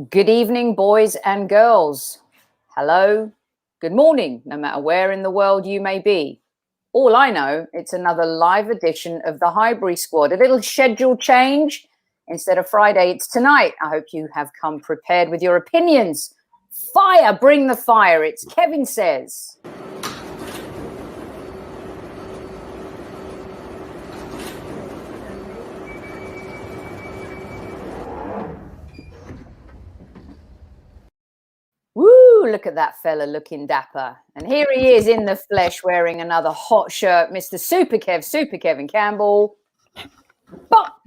Good evening, boys and girls. Hello, good morning, no matter where in the world you may be. All I know, it's another live edition of the Highbury Squad. A little schedule change. Instead of Friday, it's tonight. I hope you have come prepared with your opinions. Fire, bring the fire. It's Kevin Says. Woo, look at that fella looking dapper. And here he is in the flesh wearing another hot shirt, Mr. Super Kevin Campbell. Bop.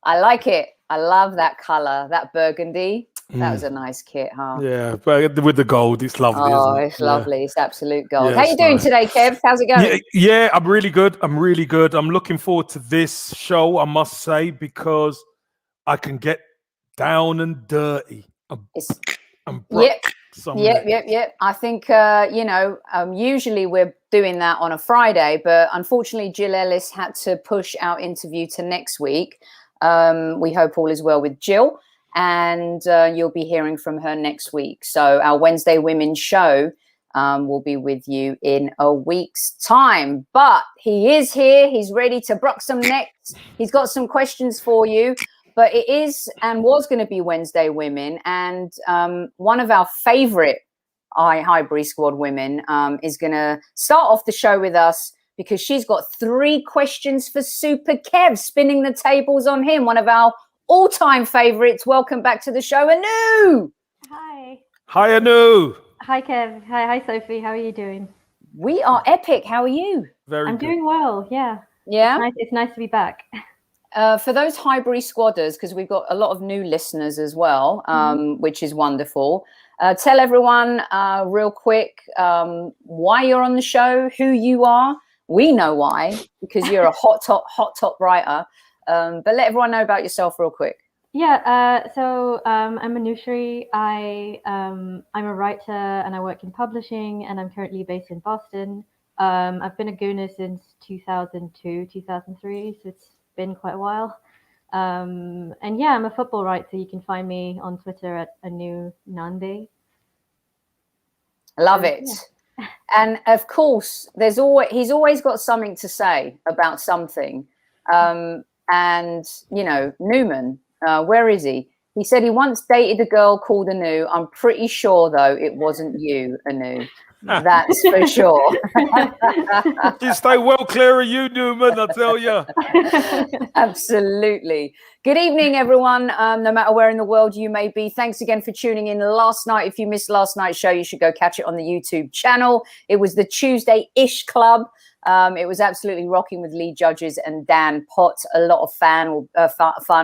I like it. I love that colour, that burgundy. That was a nice kit, huh? Yeah, but with the gold, it's lovely, isn't it? It's lovely. It's absolute gold. Yeah, How you doing today, Kev? How's it going? Yeah, I'm really good. I'm looking forward to this show, I must say, because I can get down and dirty. Yep. I think, usually we're doing that on a Friday, but unfortunately, Jill Ellis had to push our interview to next week. We hope all is well with Jill, and you'll be hearing from her next week. So our Wednesday Women's show will be with you in a week's time. But he is here. He's ready to bruck some necks. He's got some questions for you. But it is and was going to be Wednesday Women. And one of our favourite Highbury Squad women is going to start off the show with us because she's got 3 questions for Super Kev, spinning the tables on him, one of our all-time favourites. Welcome back to the show, Anu. Hi. Hi, Anu. Hi, Kev. Hi, Sophie. How are you doing? We are epic. How are you? I'm doing well, yeah. Yeah? It's nice to be back. For those Highbury Squadders, because we've got a lot of new listeners as well, which is wonderful. Tell everyone real quick why you're on the show, who you are. We know why, because you're a hot top writer. But let everyone know about yourself real quick. Yeah, so I'm Anushri. I'm a writer and I work in publishing, and I'm currently based in Boston. I've been a Gooner since 2002, 2003, so it's been quite a while. And yeah, I'm a football writer. You can find me on Twitter at Anu Nande. Love it. Yeah. And of course, he's always got something to say about something. And Newman, where is he? He said he once dated a girl called Anu. I'm pretty sure though it wasn't you, Anu. That's for sure. You stay well clear of you, Newman, I tell you. Absolutely. Good evening, everyone. No matter where in the world you may be. Thanks again for tuning in last night. If you missed last night's show, you should go catch it on the YouTube channel. It was the Tuesday-ish Club. It was absolutely rocking with Lee Judges and Dan Potts. A lot of fun.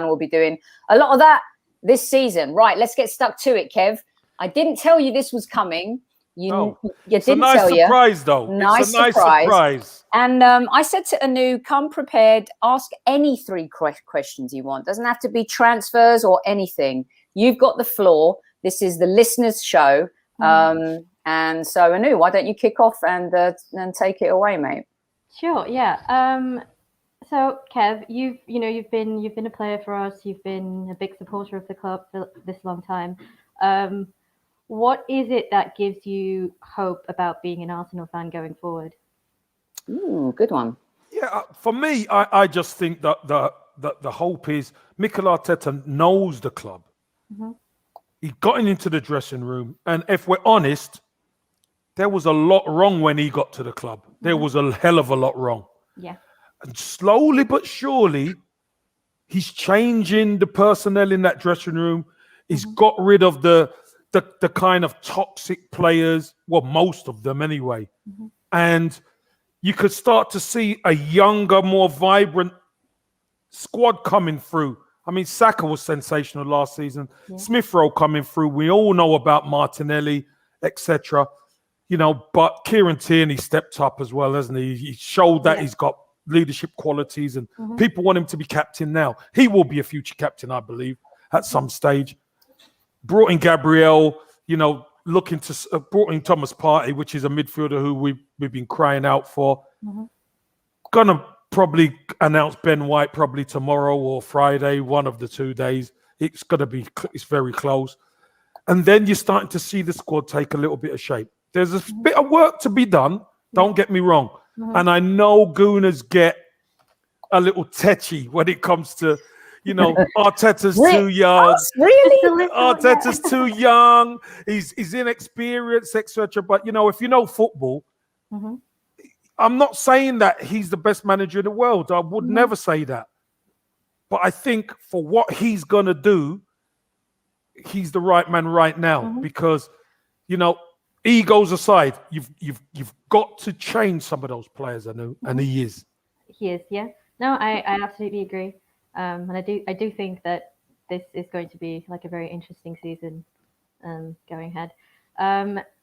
We'll be doing a lot of that this season. Right, let's get stuck to it, Kev. I didn't tell you this was coming. You didn't tell you. Surprise, though. Nice surprise. And I said to Anu, come prepared. Ask any 3 questions you want. Doesn't have to be transfers or anything. You've got the floor. This is the listeners' show. And so, Anu, why don't you kick off and take it away, mate? Sure. Yeah. So, Kev, you've been a player for us. You've been a big supporter of the club for this long time. What is it that gives you hope about being an Arsenal fan going forward? Ooh, good one. Yeah, for me, I just think that the hope is Mikel Arteta knows the club. Mm-hmm. He got into the dressing room, and if we're honest, there was a lot wrong when he got to the club. There was a hell of a lot wrong. Yeah. And slowly but surely, he's changing the personnel in that dressing room. He's got rid of the kind of toxic players, well, most of them anyway. Mm-hmm. And you could start to see a younger, more vibrant squad coming through. I mean, Saka was sensational last season. Yeah. Smith Rowe coming through. We all know about Martinelli, etc. But Kieran Tierney stepped up as well, hasn't he? He showed that he's got leadership qualities, and people want him to be captain now. He will be a future captain, I believe, at some stage. Brought in Gabriel, brought in Thomas Partey, which is a midfielder who we've been crying out for. Gonna probably announce Ben White probably tomorrow or Friday, one of the 2 days. it's very close. And then you're starting to see the squad take a little bit of shape. There's a bit of work to be done. Don't get me wrong. And I know Gooners get a little tetchy when it comes to, Arteta's too young. Really? Arteta's too young. He's inexperienced, etc. But, if you know football, I'm not saying that he's the best manager in the world. I would never say that. But I think for what he's going to do, he's the right man right now because, egos aside, you've got to change some of those players, I know, and he is. He is, yeah. No, I absolutely agree. And I do think that this is going to be like a very interesting season going ahead.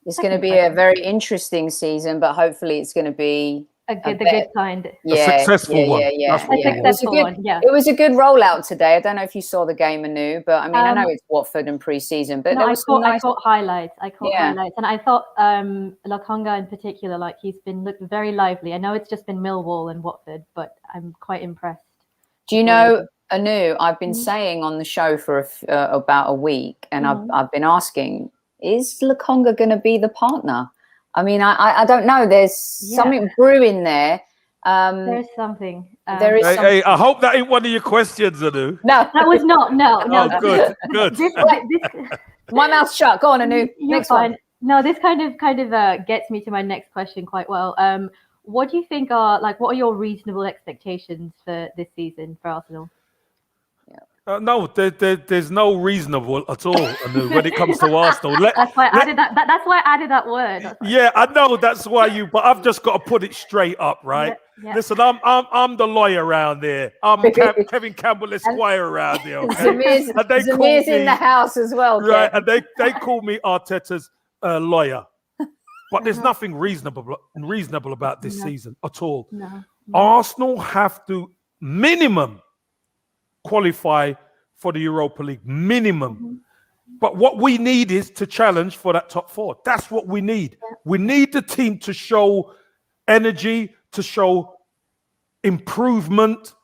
It's going to be a very interesting season, but hopefully it's going to be the good kind. A successful one. It was a good rollout today. I don't know if you saw the game, Anu, but I mean, I know it's Watford in pre-season, but I caught highlights. Highlights, and I thought Lokonga in particular, like he's been looked very lively. I know it's just been Millwall and Watford, but I'm quite impressed. Do you know, Anu? I've been saying on the show for about a week, and I've been asking, is Lokonga going to be the partner? I mean, I don't know. There's something brewing there. There's something. Hey, I hope that ain't one of your questions, Anu. No, that was not. No. Oh, good. My mouth's shut. Go on, Anu. Next one. No, this kind of gets me to my next question quite well. What do you think what are your reasonable expectations for this season for Arsenal? No, there's no reasonable at all when it comes to Arsenal. That's why I added that. That's why I added that word. Yeah, I know that's why but I've just got to put it straight up, right? Yeah. Listen, I'm the lawyer around there. I'm Kevin Campbell Esquire around there. Okay? Zamir's in the house as well. Right, and they call me Arteta's lawyer. But there's nothing reasonable about this season at all. No. Arsenal have to minimum qualify for the Europa League, minimum. But what we need is to challenge for that top four. That's what we need. Yeah. We need the team to show energy, to show improvement,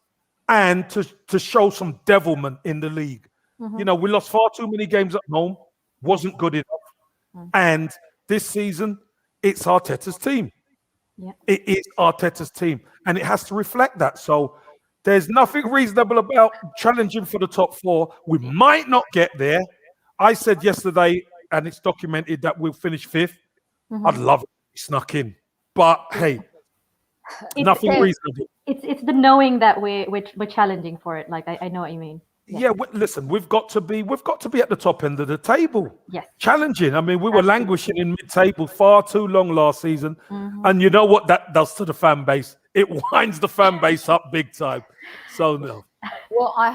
and to show some devilment in the league. We lost far too many games at home, wasn't good enough. And this season, it's Arteta's team. Yeah. It is Arteta's team, and it has to reflect that. So there's nothing reasonable about challenging for the top four. We might not get there. I said yesterday, and it's documented, that we'll finish fifth. I'd love it if we snuck in. But hey, nothing reasonable. It's the knowing that we're challenging for it. Like I know what you mean. Yeah, listen, we've got to be at the top end of the table. Yes. Challenging. I mean, we were languishing in mid-table far too long last season. And you know what that does to the fan base? It winds the fan base up big time. So no. Well, I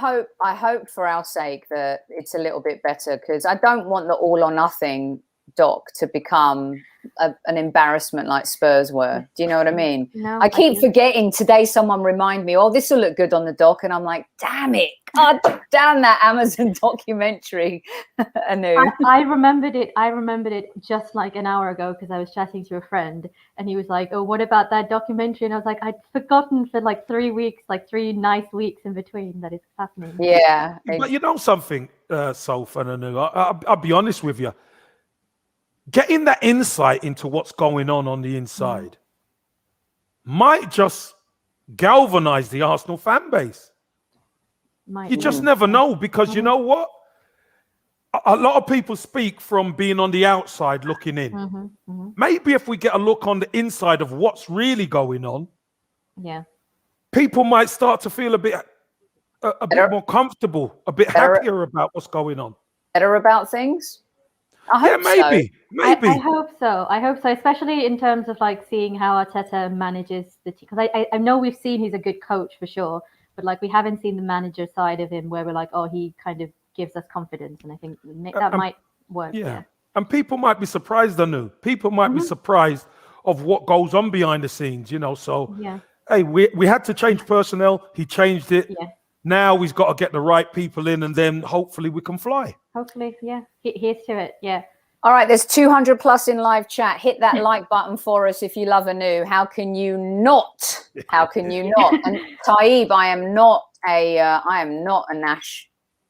hope for our sake that it's a little bit better, because I don't want the all or nothing doc to become an embarrassment like Spurs were. Do you know what I mean? No, I keep forgetting. Today someone remind me, this will look good on the doc, and I'm like, damn it. God damn that Amazon documentary. I remembered it just like an hour ago, because I was chatting to a friend and he was like, oh, what about that documentary? And I was like, I'd forgotten for like 3 weeks, like 3 nice weeks in between that it's happening. Yeah. But you know something, Soph and Anu, I'll be honest with you. Getting that insight into what's going on the inside might just galvanize the Arsenal fan base. You just never know, because you know what? A lot of people speak from being on the outside looking in. Maybe if we get a look on the inside of what's really going on, people might start to feel a bit more comfortable, a bit happier about what's going on. Better about things? I hope maybe. I hope so. Especially in terms of like seeing how Arteta manages the team. Because I know we've seen he's a good coach for sure, but like we haven't seen the manager side of him where we're like, he kind of gives us confidence, and I think that might work. Yeah, and people might be surprised. People might be surprised of what goes on behind the scenes. So hey, we had to change personnel. He changed it. Yeah. Now he's got to get the right people in, and then hopefully we can fly. Hopefully, yeah. Here's to it, yeah. All right, there's 200 plus in live chat. Hit that like button for us if you love Anu. How can you not? And Taib, I am not a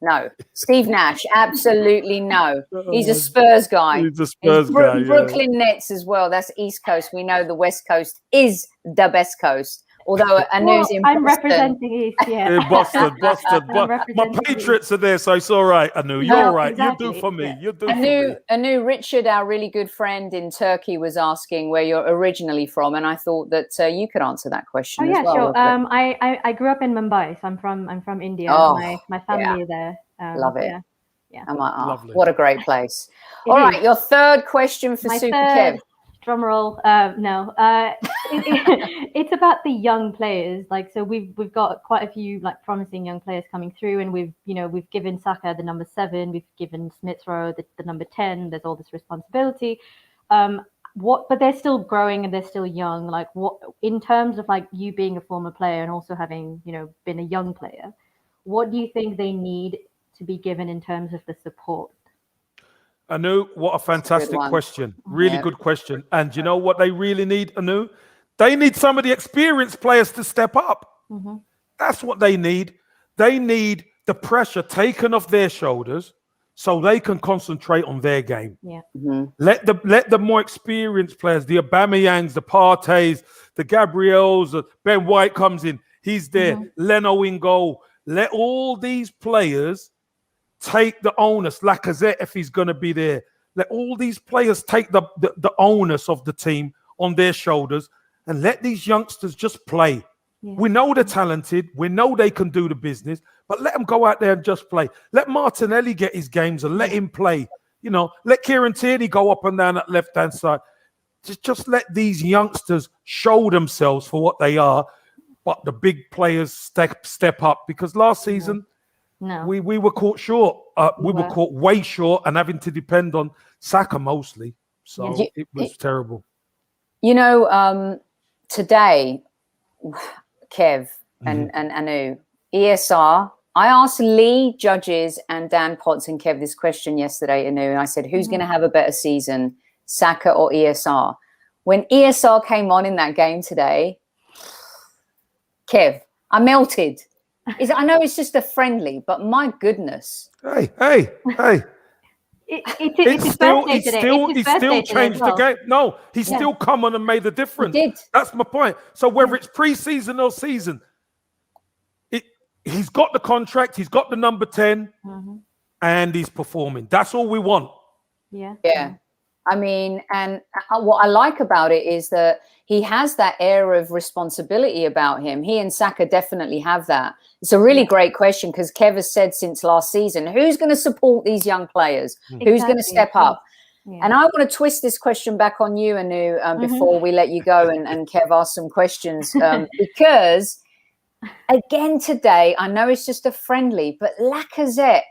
No. Steve Nash, absolutely no. He's a Spurs guy. He's a Spurs guy. Brooklyn Nets as well. That's East Coast. We know the West Coast is the best coast. Although Anu's in Boston. I'm representing East, yeah. Boston. But my Patriots are there, so it's all right, Anu. You're all right. Exactly. You do for me. Yeah. You do for me. Anu, Richard, our really good friend in Turkey, was asking where you're originally from, and I thought that you could answer that question as well. Sure. I grew up in Mumbai, so I'm from India. Oh, my family are there. Love it. Yeah. I'm like, Lovely. what a great place. All right, your third question for Super Kev. Drum roll. No. It's about the young players. Like, so we've got quite a few like promising young players coming through, and we've given Saka the number 7, we've given Smith Rowe the number 10. There's all this responsibility. But they're still growing and they're still young. Like, what in terms of like you being a former player and also having been a young player, what do you think they need to be given in terms of the support? Anu, what a fantastic question. Really good question. And you know what they really need, Anu? They need some of the experienced players to step up. Mm-hmm. That's what they need. They need the pressure taken off their shoulders so they can concentrate on their game. Yeah. Mm-hmm. Let the more experienced players, the Aubameyangs, the Parteys, the Gabriels, Ben White comes in. He's there. Mm-hmm. Leno in goal. Let all these players take the onus. Lacazette, if he's going to be there. Let all these players take the onus of the team on their shoulders and let these youngsters just play. Yeah. We know they're talented. We know they can do the business, but let them go out there and just play. Let Martinelli get his games and let him play. Let Kieran Tierney go up and down that left-hand side. Just let these youngsters show themselves for what they are, but the big players step up, because last season, no, we were caught short. We were caught way short and having to depend on Saka mostly. So it was terrible. Today, Kev and Anu, ESR, I asked Lee Judges and Dan Potts and Kev this question yesterday, Anu, and I said, who's going to have a better season, Saka or ESR? When ESR came on in that game today, Kev, I melted. I know it's just a friendly, but my goodness. Hey. It's still changed the game. No, he's still come on and made a difference. He did. That's my point. So whether it's pre-season or season, he's got the contract, he's got the number 10, and he's performing. That's all we want. Yeah. I mean, and what I like about it is that he has that air of responsibility about him. He and Saka definitely have that. It's a really great question, because Kev has said since last season, who's going to support these young players? Exactly. Who's going to step up? Yeah. And I want to twist this question back on you, Anu, before we let you go and Kev ask some questions. Because, again, today, I know it's just a friendly, but Lacazette,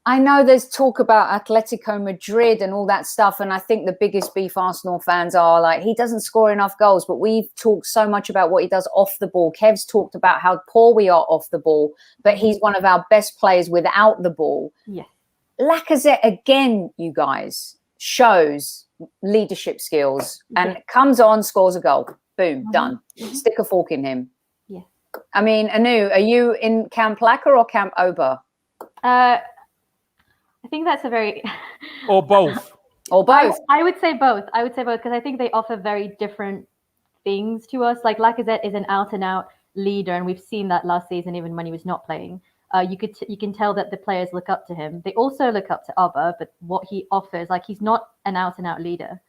I know there's talk about Atletico Madrid and all that stuff, and I think the biggest beef Arsenal fans are like, he doesn't score enough goals, but we've talked so much about what he does off the ball. Kev's talked about how poor we are off the ball, but he's one of our best players without the ball. Yeah. Lacazette, again, you guys, shows leadership skills and comes on, scores a goal. Boom, done. Stick a fork in him. Yeah. I mean, Anu, are you in Camp Laka or Camp Oba? I think that's a very... Or both. Or both. I would say both. Because I think they offer very different things to us. Like Lacazette is an out-and-out leader, and we've seen that last season even when he was not playing. You can tell that the players look up to him. They also look up to Abba, but what he offers, like, he's not an out-and-out leader.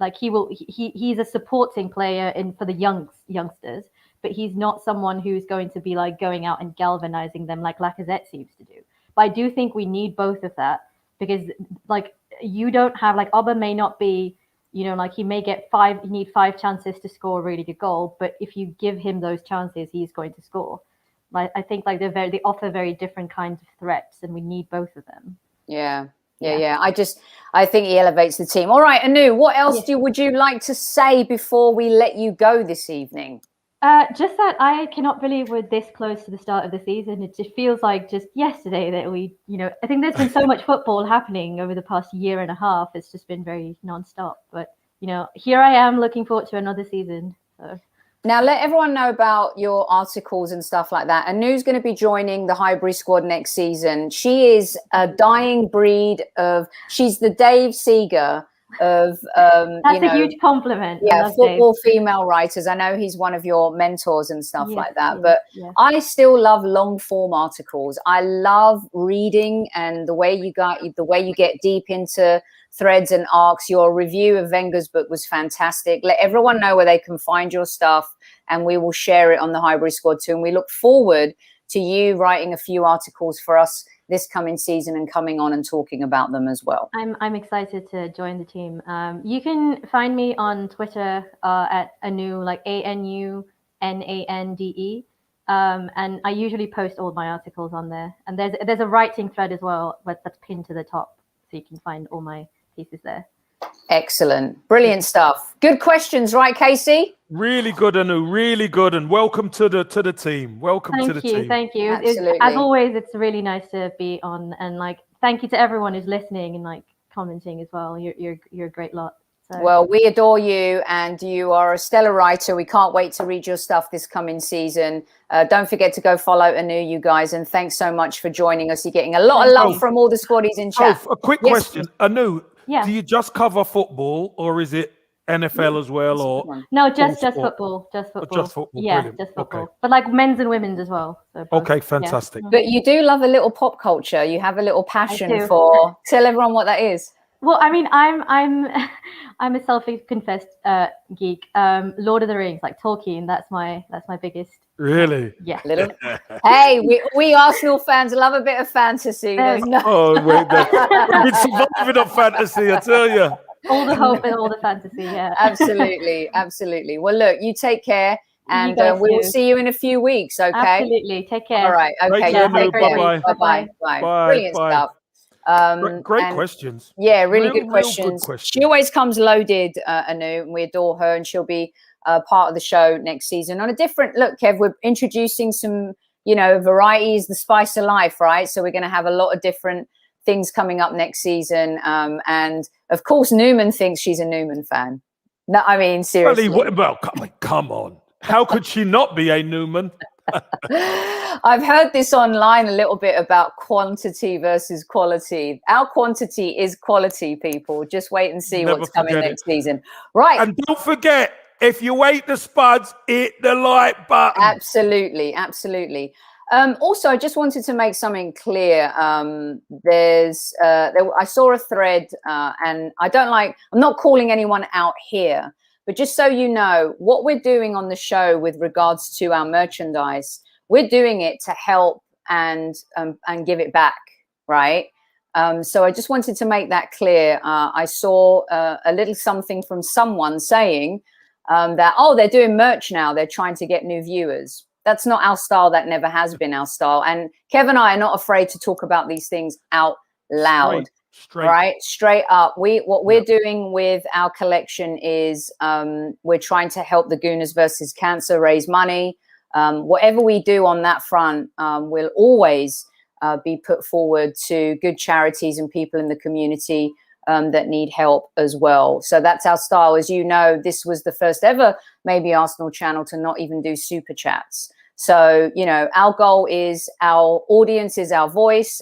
Like, he's a supporting player for the youngsters, but he's not someone who's going to be like going out and galvanizing them like Lacazette seems to do. But I do think we need both of that, because like you don't have, like, Abba may not be, like he may get you need 5 chances to score a really good goal, but if you give him those chances, he's going to score. Like, I think like they offer very different kinds of threats, and we need both of them. Yeah. I think he elevates the team. All right, Anu, what else would you like to say before we let you go this evening? Just that I cannot believe we're this close to the start of the season. It just feels like just yesterday that we, I think there's been so much football happening over the past year and a half. It's just been very nonstop. But, here I am looking forward to another season. So Now, let everyone know about your articles and stuff like that. Anu's going to be joining the Highbury squad next season. She is a dying breed of, she's the Dave Seeger of, that's a huge compliment. Yeah, football Dave. Female writers. I know he's one of your mentors and stuff like that. But I still love long form articles. I love reading and the way you get deep into threads and arcs. Your review of Wenger's book was fantastic. Let everyone know where they can find your stuff, and we will share it on the Highbury squad too. And we look forward to you writing a few articles for us this coming season and coming on and talking about them as well. I'm excited to join the team. You can find me on Twitter at Anu, like ANUNANDE. And I usually post all my articles on there. And there's a writing thread as well, but that's pinned to the top, so you can find all my pieces there. Excellent. Brilliant stuff. Good questions, right, Casey? Really good, Anu. Really good. And welcome to the team. Welcome to the team. Thank you. Absolutely. As always, it's really nice to be on, and like thank you to everyone who's listening and like commenting as well. You're a great lot. So. Well, we adore you, and you are a stellar writer. We can't wait to read your stuff this coming season. Don't forget to go follow Anu, you guys, and thanks so much for joining us. You're getting a lot of love from all the squaddies in chat. A quick question, Anu. Yeah. Do you just cover football, or is it NFL as well, or no? Just football. Just football. Just football. Yeah, brilliant. Just football. Okay. But like men's and women's as well. So okay, fantastic. Yeah. But you do love a little pop culture. You have a little passion for. Tell everyone what that is. Well, I mean, I'm a self-confessed geek. Lord of the Rings, like Tolkien. That's my biggest. Really? Yeah. Little. Hey, we Arsenal fans love a bit of fantasy. Oh wait, we've been surviving on fantasy, I tell you. All the hope and all the fantasy. Yeah. Absolutely, absolutely. Well, look, you take care, and we will see you in a few weeks. Okay. Absolutely. Take care. All right. Okay. Bye-bye. Bye. Brilliant stuff. Great questions. Yeah, really good questions. She always comes loaded, Anu, and we adore her, and she'll be part of the show next season on a different look. Kev, we're introducing some, varieties, the spice of life, right? So we're going to have a lot of different things coming up next season. And of course, Newman thinks she's a Newman fan. No, I mean, seriously. Well, come on. How could she not be a Newman? I've heard this online a little bit about quantity versus quality. Our quantity is quality, people. Just wait and see what's coming next season. Right. And don't forget, if you ate the spuds, hit the like button. Absolutely. Absolutely. Also, I just wanted to make something clear. I saw a thread and I'm not calling anyone out here, but just so you know, what we're doing on the show with regards to our merchandise, we're doing it to help and give it back, right? So I just wanted to make that clear. I saw a little something from someone saying that, they're doing merch now. They're trying to get new viewers. That's not our style. That never has been our style. And Kev and I are not afraid to talk about these things out loud. Straight up. What we're doing with our collection is we're trying to help the Gooners versus Cancer raise money. Whatever we do on that front will always be put forward to good charities and people in the community that need help as well. So that's our style. As you know, this was the first ever Maybe Arsenal channel to not even do super chats. So, our goal is our audience is our voice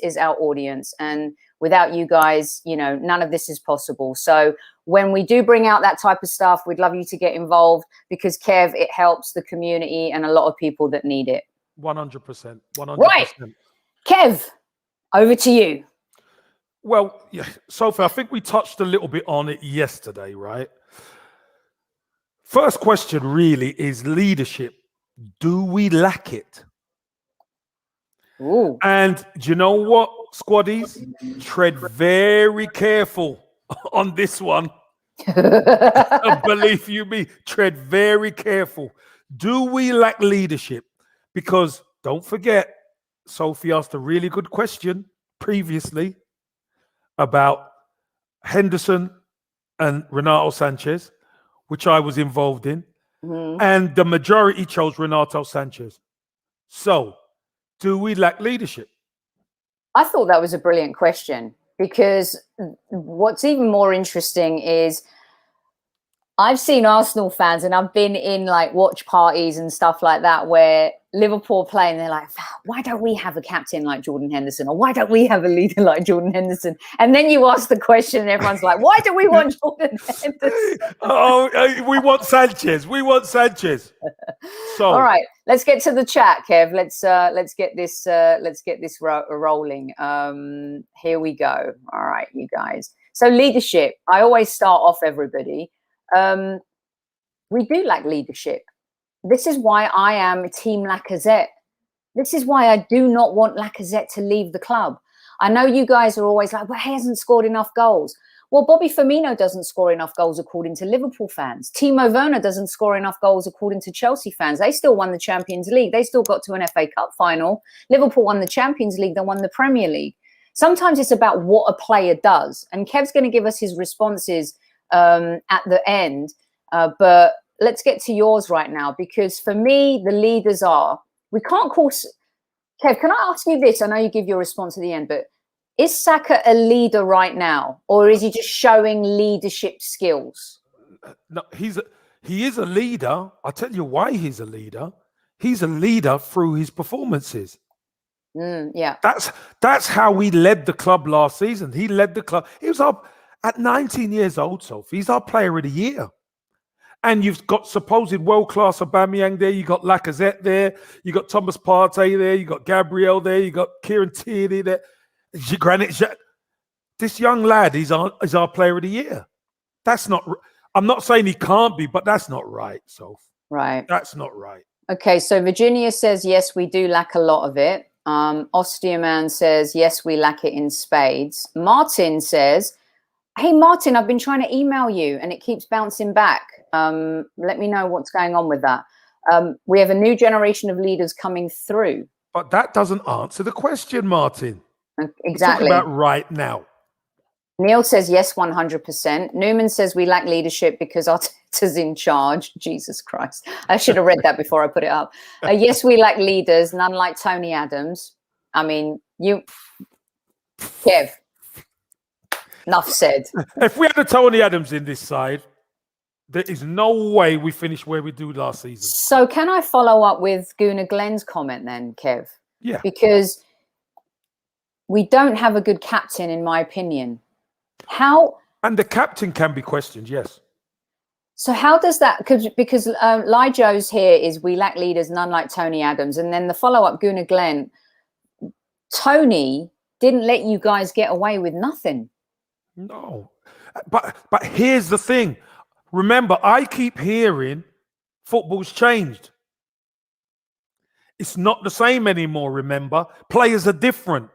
is our audience. And without you guys, none of this is possible. So when we do bring out that type of stuff, we'd love you to get involved because, Kev, it helps the community and a lot of people that need it. 100%. 100%. Right. Kev, over to you. Well, yeah, Sophie, I think we touched a little bit on it yesterday, right? First question really is leadership. Do we lack it? Ooh. And do you know what, squaddies? Tread very careful on this one. Believe you me, tread very careful. Do we lack leadership? Because don't forget, Sophie asked a really good question previously about Henderson and Renato Sanchez, which I was involved in. Mm-hmm. And the majority chose Renato Sanchez. So, do we lack leadership? I thought that was a brilliant question because what's even more interesting is I've seen Arsenal fans, and I've been in like watch parties and stuff like that where Liverpool play and they're like, why don't we have a captain like Jordan Henderson? Or why don't we have a leader like Jordan Henderson? And then you ask the question and everyone's like, why do we want Jordan Henderson? We want Sanchez. We want Sanchez. So all right, let's get to the chat, Kev. Let's get this rolling. Here we go. All right, you guys. So leadership. I always start off everybody. We do lack leadership. This is why I am Team Lacazette. This is why I do not want Lacazette to leave the club. I know you guys are always like, well, he hasn't scored enough goals. Well, Bobby Firmino doesn't score enough goals according to Liverpool fans. Timo Werner doesn't score enough goals according to Chelsea fans. They still won the Champions League. They still got to an FA Cup final. Liverpool won the Champions League. They won the Premier League. Sometimes it's about what a player does. And Kev's going to give us his responses at the end. But let's get to yours right now, because for me, the leaders are, we can't call, Kev, can I ask you this? I know you give your response at the end, but is Saka a leader right now, or is he just showing leadership skills? No, he is a leader. I'll tell you why he's a leader. He's a leader through his performances. Yeah. That's how he led the club last season. He led the club. He was up at 19 years old, Sophie. He's our player of the year. And you've got supposed world-class Aubameyang there. You got Lacazette there. You got Thomas Partey there. You got Gabriel there. You got Kieran Tierney there. This young lad is our player of the year. That's not. I'm not saying he can't be, but that's not right. So right, that's not right. Okay, so Virginia says yes, we do lack a lot of it. Osteoman says yes, we lack it in spades. Martin says, hey, Martin, I've been trying to email you and it keeps bouncing back. Let me know what's going on with that. We have a new generation of leaders coming through. But that doesn't answer the question, Martin. Exactly. We're talking about right now. Neil says yes, 100%. Newman says we lack leadership because Arteta's in charge. Jesus Christ. I should have read that before I put it up. Yes, we lack leaders, none like Tony Adams. I mean, Kev, enough said. If we had a Tony Adams in this side, there is no way we finish where we do last season. So can I follow up with Gunnar Glenn's comment then, Kev? Yeah. Because we don't have a good captain, in my opinion. How? And the captain can be questioned, yes. So how does that? Because Lijo's here is we lack leaders, none like Tony Adams, and then the follow-up, Gunnar Glenn. Tony didn't let you guys get away with nothing. No, but here's the thing. Remember, I keep hearing football's changed. It's not the same anymore. Remember, players are different,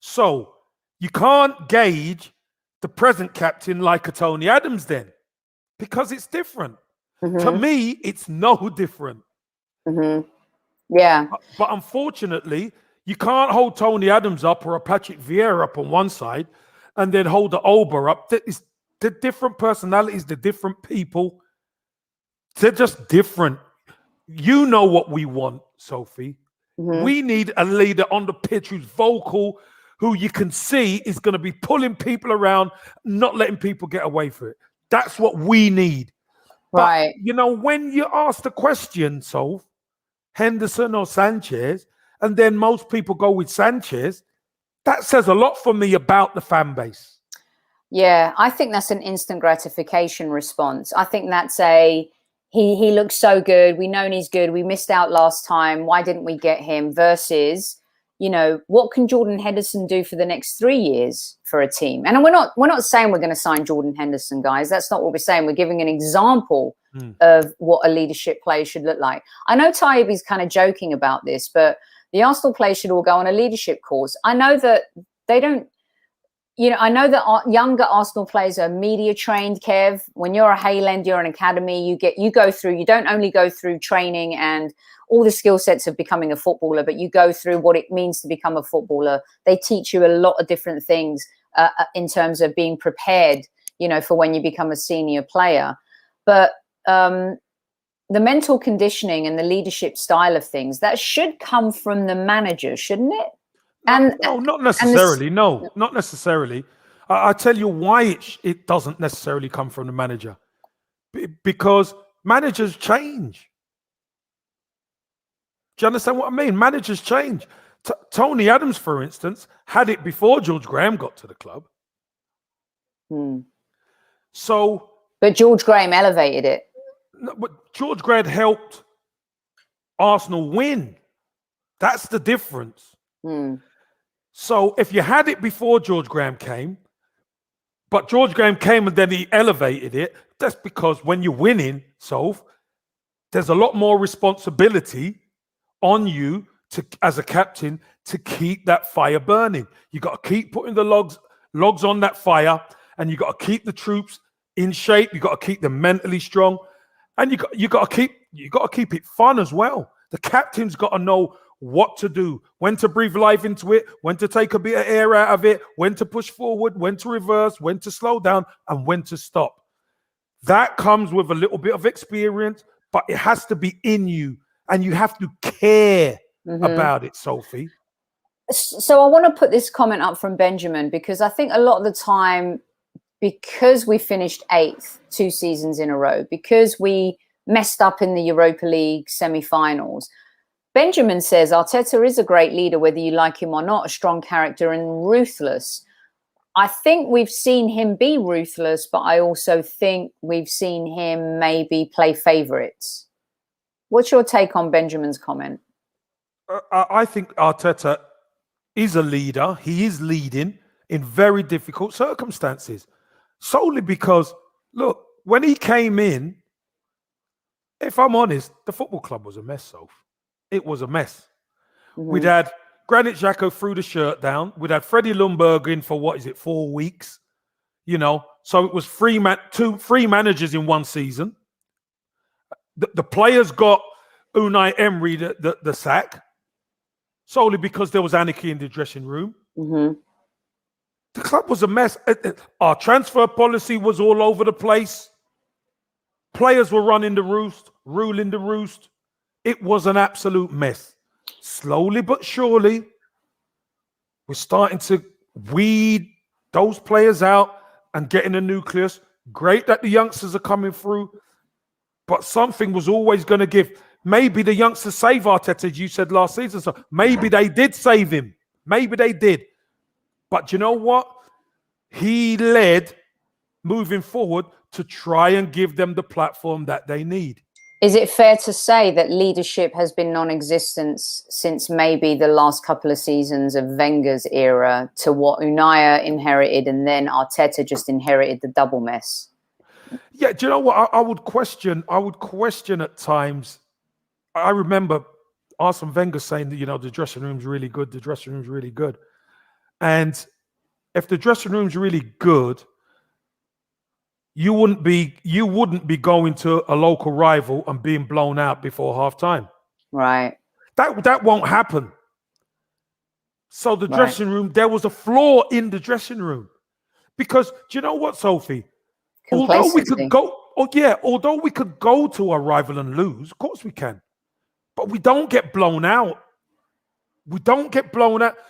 so you can't gauge the present captain like a Tony Adams then, because it's different. Mm-hmm. To me, it's no different. Mm-hmm. Yeah. But unfortunately, you can't hold Tony Adams up or a Patrick Vieira up on one side and then hold the Oba up. It's the different personalities, the different people. They're just different. You know what we want, Sophie. Mm-hmm. We need a leader on the pitch who's vocal, who you can see is going to be pulling people around, not letting people get away from it. That's what we need. Right. But, you know, when you ask the question, Soph, Henderson or Sanchez, and then most people go with Sanchez, that says a lot for me about the fan base. Yeah, I think that's an instant gratification response. I think that's he looks so good. We know he's good. We missed out last time. Why didn't we get him? Versus, you know, what can Jordan Henderson do for the next 3 years for a team? And we're not saying we're going to sign Jordan Henderson, guys. That's not what we're saying. We're giving an example of what a leadership player should look like. I know Taibbi's kind of joking about this, but the Arsenal players should all go on a leadership course. I know that they don't, you know, I know that younger Arsenal players are media trained, Kev. When you're a Hayland, you're an academy, you don't only go through training and all the skill sets of becoming a footballer, but you go through what it means to become a footballer. They teach you a lot of different things in terms of being prepared, you know, for when you become a senior player. But the mental conditioning and the leadership style of things, that should come from the manager, shouldn't it? No, not necessarily. No, not necessarily. I'll tell you why it doesn't necessarily come from the manager. because managers change. Do you understand what I mean? Managers change. Tony Adams, for instance, had it before George Graham got to the club. So, but George Graham elevated it. No, but George Graham helped Arsenal win. That's the difference. So if you had it before George Graham came, but George Graham came and then he elevated it, that's because when you're winning, Soph, there's a lot more responsibility on you as a captain to keep that fire burning. You got to keep putting the logs on that fire, and you got to keep the troops in shape. You got to keep them mentally strong, and you got to keep it fun as well. The captain's got to know what to do, when to breathe life into it, when to take a bit of air out of it, when to push forward, when to reverse, when to slow down, and when to stop. That comes with a little bit of experience, but it has to be in you, and you have to care about it, Sophie. So I want to put this comment up from Benjamin, because I think a lot of the time, because we finished 8th 2 seasons in a row, because we messed up in the Europa League semi-finals, Benjamin says Arteta is a great leader, whether you like him or not, a strong character and ruthless. I think we've seen him be ruthless, but I also think we've seen him maybe play favourites. What's your take on Benjamin's comment? I think Arteta is a leader. He is leading in very difficult circumstances, solely because, look, when he came in, if I'm honest, the football club was a mess, Soph. It was a mess. We'd had Granit Xhaka threw the shirt down. We'd had Freddie Ljungberg in for 4 weeks? So it was three managers in one season. The players got Unai Emery the sack, solely because there was anarchy in the dressing room. The club was a mess. Our transfer policy was all over the place. Players were running the roost, ruling the roost. It was an absolute mess. Slowly but surely, we're starting to weed those players out and getting a nucleus. Great that the youngsters are coming through, but something was always going to give. Maybe the youngsters save Arteta, as you said last season. So maybe they did save him. Maybe they did. But you know what? He led moving forward to try and give them the platform that they need. Is it fair to say that leadership has been non-existent since maybe the last couple of seasons of Wenger's era, to what Unai inherited, and then Arteta just inherited the double mess? Yeah, do you know what? I would question at times. I remember Arsene Wenger saying that, the dressing room's really good. The dressing room's really good. And if the dressing room's really good, you wouldn't be going to a local rival and being blown out before half-time. Right. That won't happen. So the dressing room, there was a flaw in the dressing room. Because do you know what, Sophie? Although we could go to a rival and lose, of course we can. But we don't get blown out.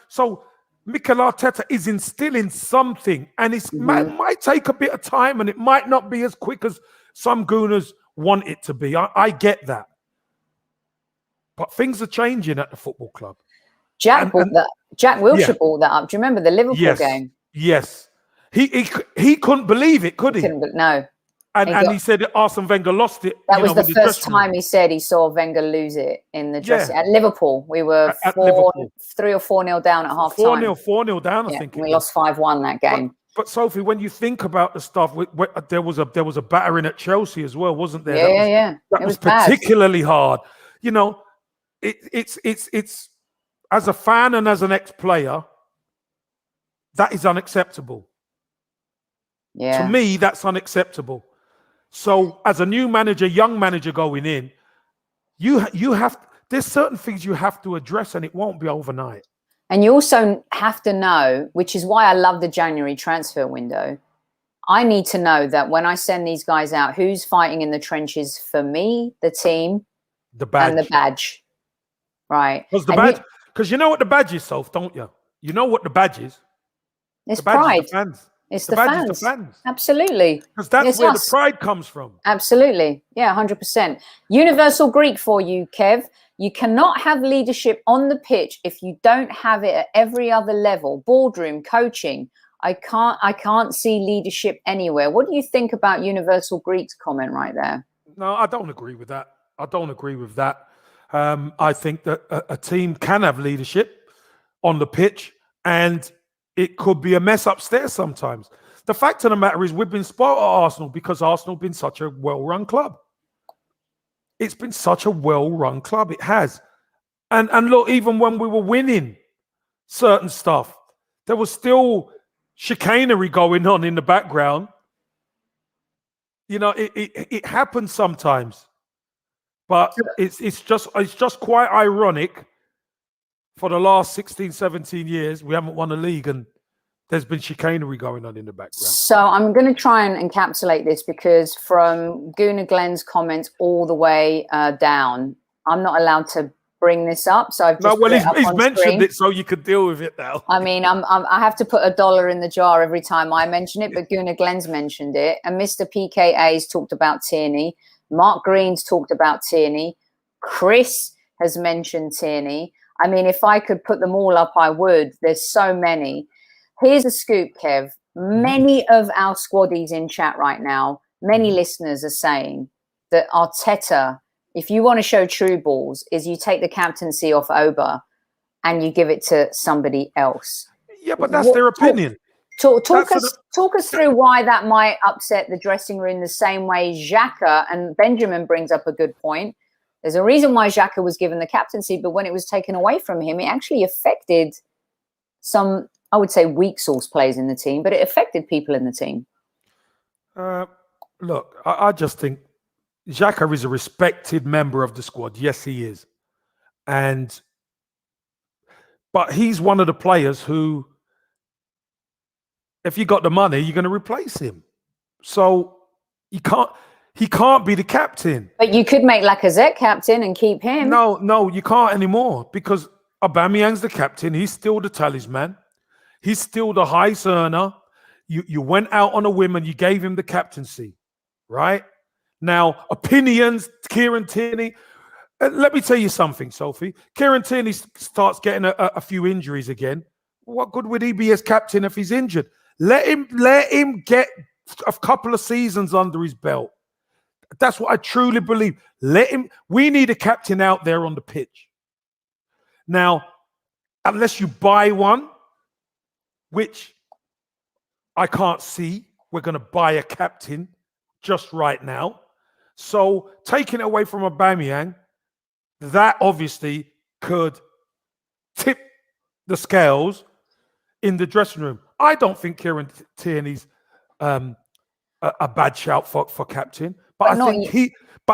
So Mikel Arteta is instilling something, and it might take a bit of time, and it might not be as quick as some Gooners want it to be. I get that. But things are changing at the football club. Jack Wilshere brought that up. Do you remember the Liverpool game? Yes. He couldn't believe it, could he? No. And he said that Arsene Wenger lost it. That was the first time he said he saw Wenger lose it in the dressing. At Liverpool, we were 3 or 4-0 down at half time. 4-0 down, I think. We lost 5-1 that game. But Sophie, when you think about the stuff, there was a battering at Chelsea as well, wasn't there? That was particularly hard. It's as a fan and as an ex-player, that is unacceptable. Yeah. To me, that's unacceptable. So as a new manager, young manager going in, there's certain things you have to address, and it won't be overnight. And you also have to know, which is why I love the January transfer window. I need to know that when I send these guys out, who's fighting in the trenches for me, the team, and the badge. Right. Because you know what the badge is, Soph, don't you? You know what the badge is? It's pride. Fans. It's the fans. Badge is the fans. Absolutely. Because that's where the pride comes from. Absolutely. Yeah, 100%. Universal Greek for you, Kev. You cannot have leadership on the pitch if you don't have it at every other level. Boardroom, coaching. I can't see leadership anywhere. What do you think about Universal Greek's comment right there? No, I don't agree with that. I think that a team can have leadership on the pitch, and it could be a mess upstairs sometimes. The fact of the matter is we've been spoiled at Arsenal because Arsenal have been such a well-run club. It's been such a well-run club. It has. And look, even when we were winning certain stuff, there was still chicanery going on in the background. You know, it happens sometimes. But it's just quite ironic. For the last 16, 17 years, we haven't won a league and there's been chicanery going on in the background. So I'm going to try and encapsulate this because from Gooner Glenn's comments all the way down, I'm not allowed to bring this up. So I've just he's mentioned it so you could deal with it now. I mean, I have to put $1 in the jar every time I mention it, but Gooner Glenn's mentioned it. And Mr. PKA's talked about Tierney. Mark Green's talked about Tierney. Chris has mentioned Tierney. I mean, if I could put them all up, I would. There's so many. Here's a scoop, Kev. Many of our squaddies in chat right now, many listeners are saying that Arteta, if you want to show true balls, is you take the captaincy off Oba and you give it to somebody else. Yeah, but that's their opinion. Talk us through why that might upset the dressing room the same way Xhaka, and Benjamin brings up a good point. There's a reason why Xhaka was given the captaincy, but when it was taken away from him, it actually affected some, I would say, weak source players in the team, but it affected people in the team. Look, I just think Xhaka is a respected member of the squad. Yes, he is. But he's one of the players who, if you got the money, you're going to replace him. So he can't be the captain. But you could make Lacazette captain and keep him. No, you can't anymore because Aubameyang's the captain. He's still the talisman. He's still the highest earner. You went out on a whim and you gave him the captaincy, right? Now, opinions, Kieran Tierney. Let me tell you something, Sophie. Kieran Tierney starts getting a few injuries again. What good would he be as captain if he's injured? Let him get a couple of seasons under his belt. That's what I truly believe. We need a captain out there on the pitch. Now, unless you buy one, which I can't see, we're going to buy a captain just right now. So taking it away from Aubameyang, that obviously could tip the scales in the dressing room. I don't think Kieran Tierney's a bad shout for captain. But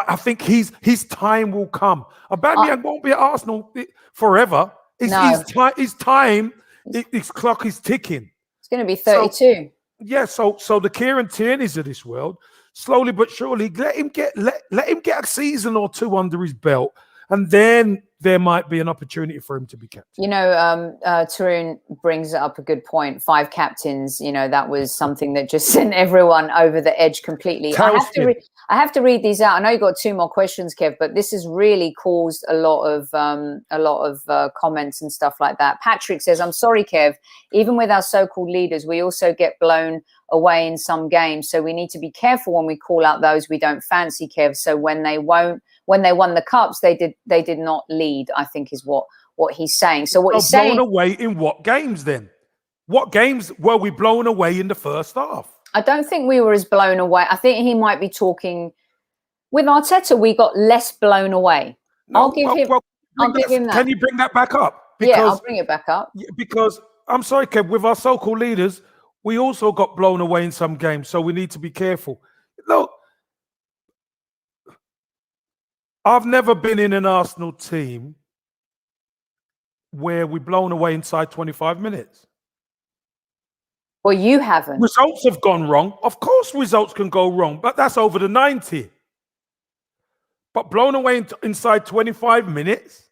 I think his time will come. Aubameyang won't be at Arsenal forever. His time, his clock is ticking. It's going to be 32. So the Kieran Tierneys of this world, slowly but surely, let him get a season or two under his belt, and then there might be an opportunity for him to be captain. You know, Tarun brings up a good point. 5 captains, you know, that was something that just sent everyone over the edge completely. I have to read these out. I know you got 2 more questions, Kev, but this has really caused a lot of comments and stuff like that. Patrick says, "I'm sorry, Kev. Even with our so-called leaders, we also get blown away in some games. So we need to be careful when we call out those we don't fancy, Kev. So when they won the cups, they did not lead, I think is what he's saying." So what he's saying, blown away in what games then? What games were we blown away in the first half? I don't think we were as blown away. I think he might be talking with Arteta. We got less blown away. I'll give him that. Can you bring that back up? I'll bring it back up. Because I'm sorry, Kev, with our so-called leaders, we also got blown away in some games. So we need to be careful. Look, I've never been in an Arsenal team where we're blown away inside 25 minutes. Well, you haven't. Results have gone wrong. Of course, results can go wrong, but that's over the 90. But blown away inside 25 minutes.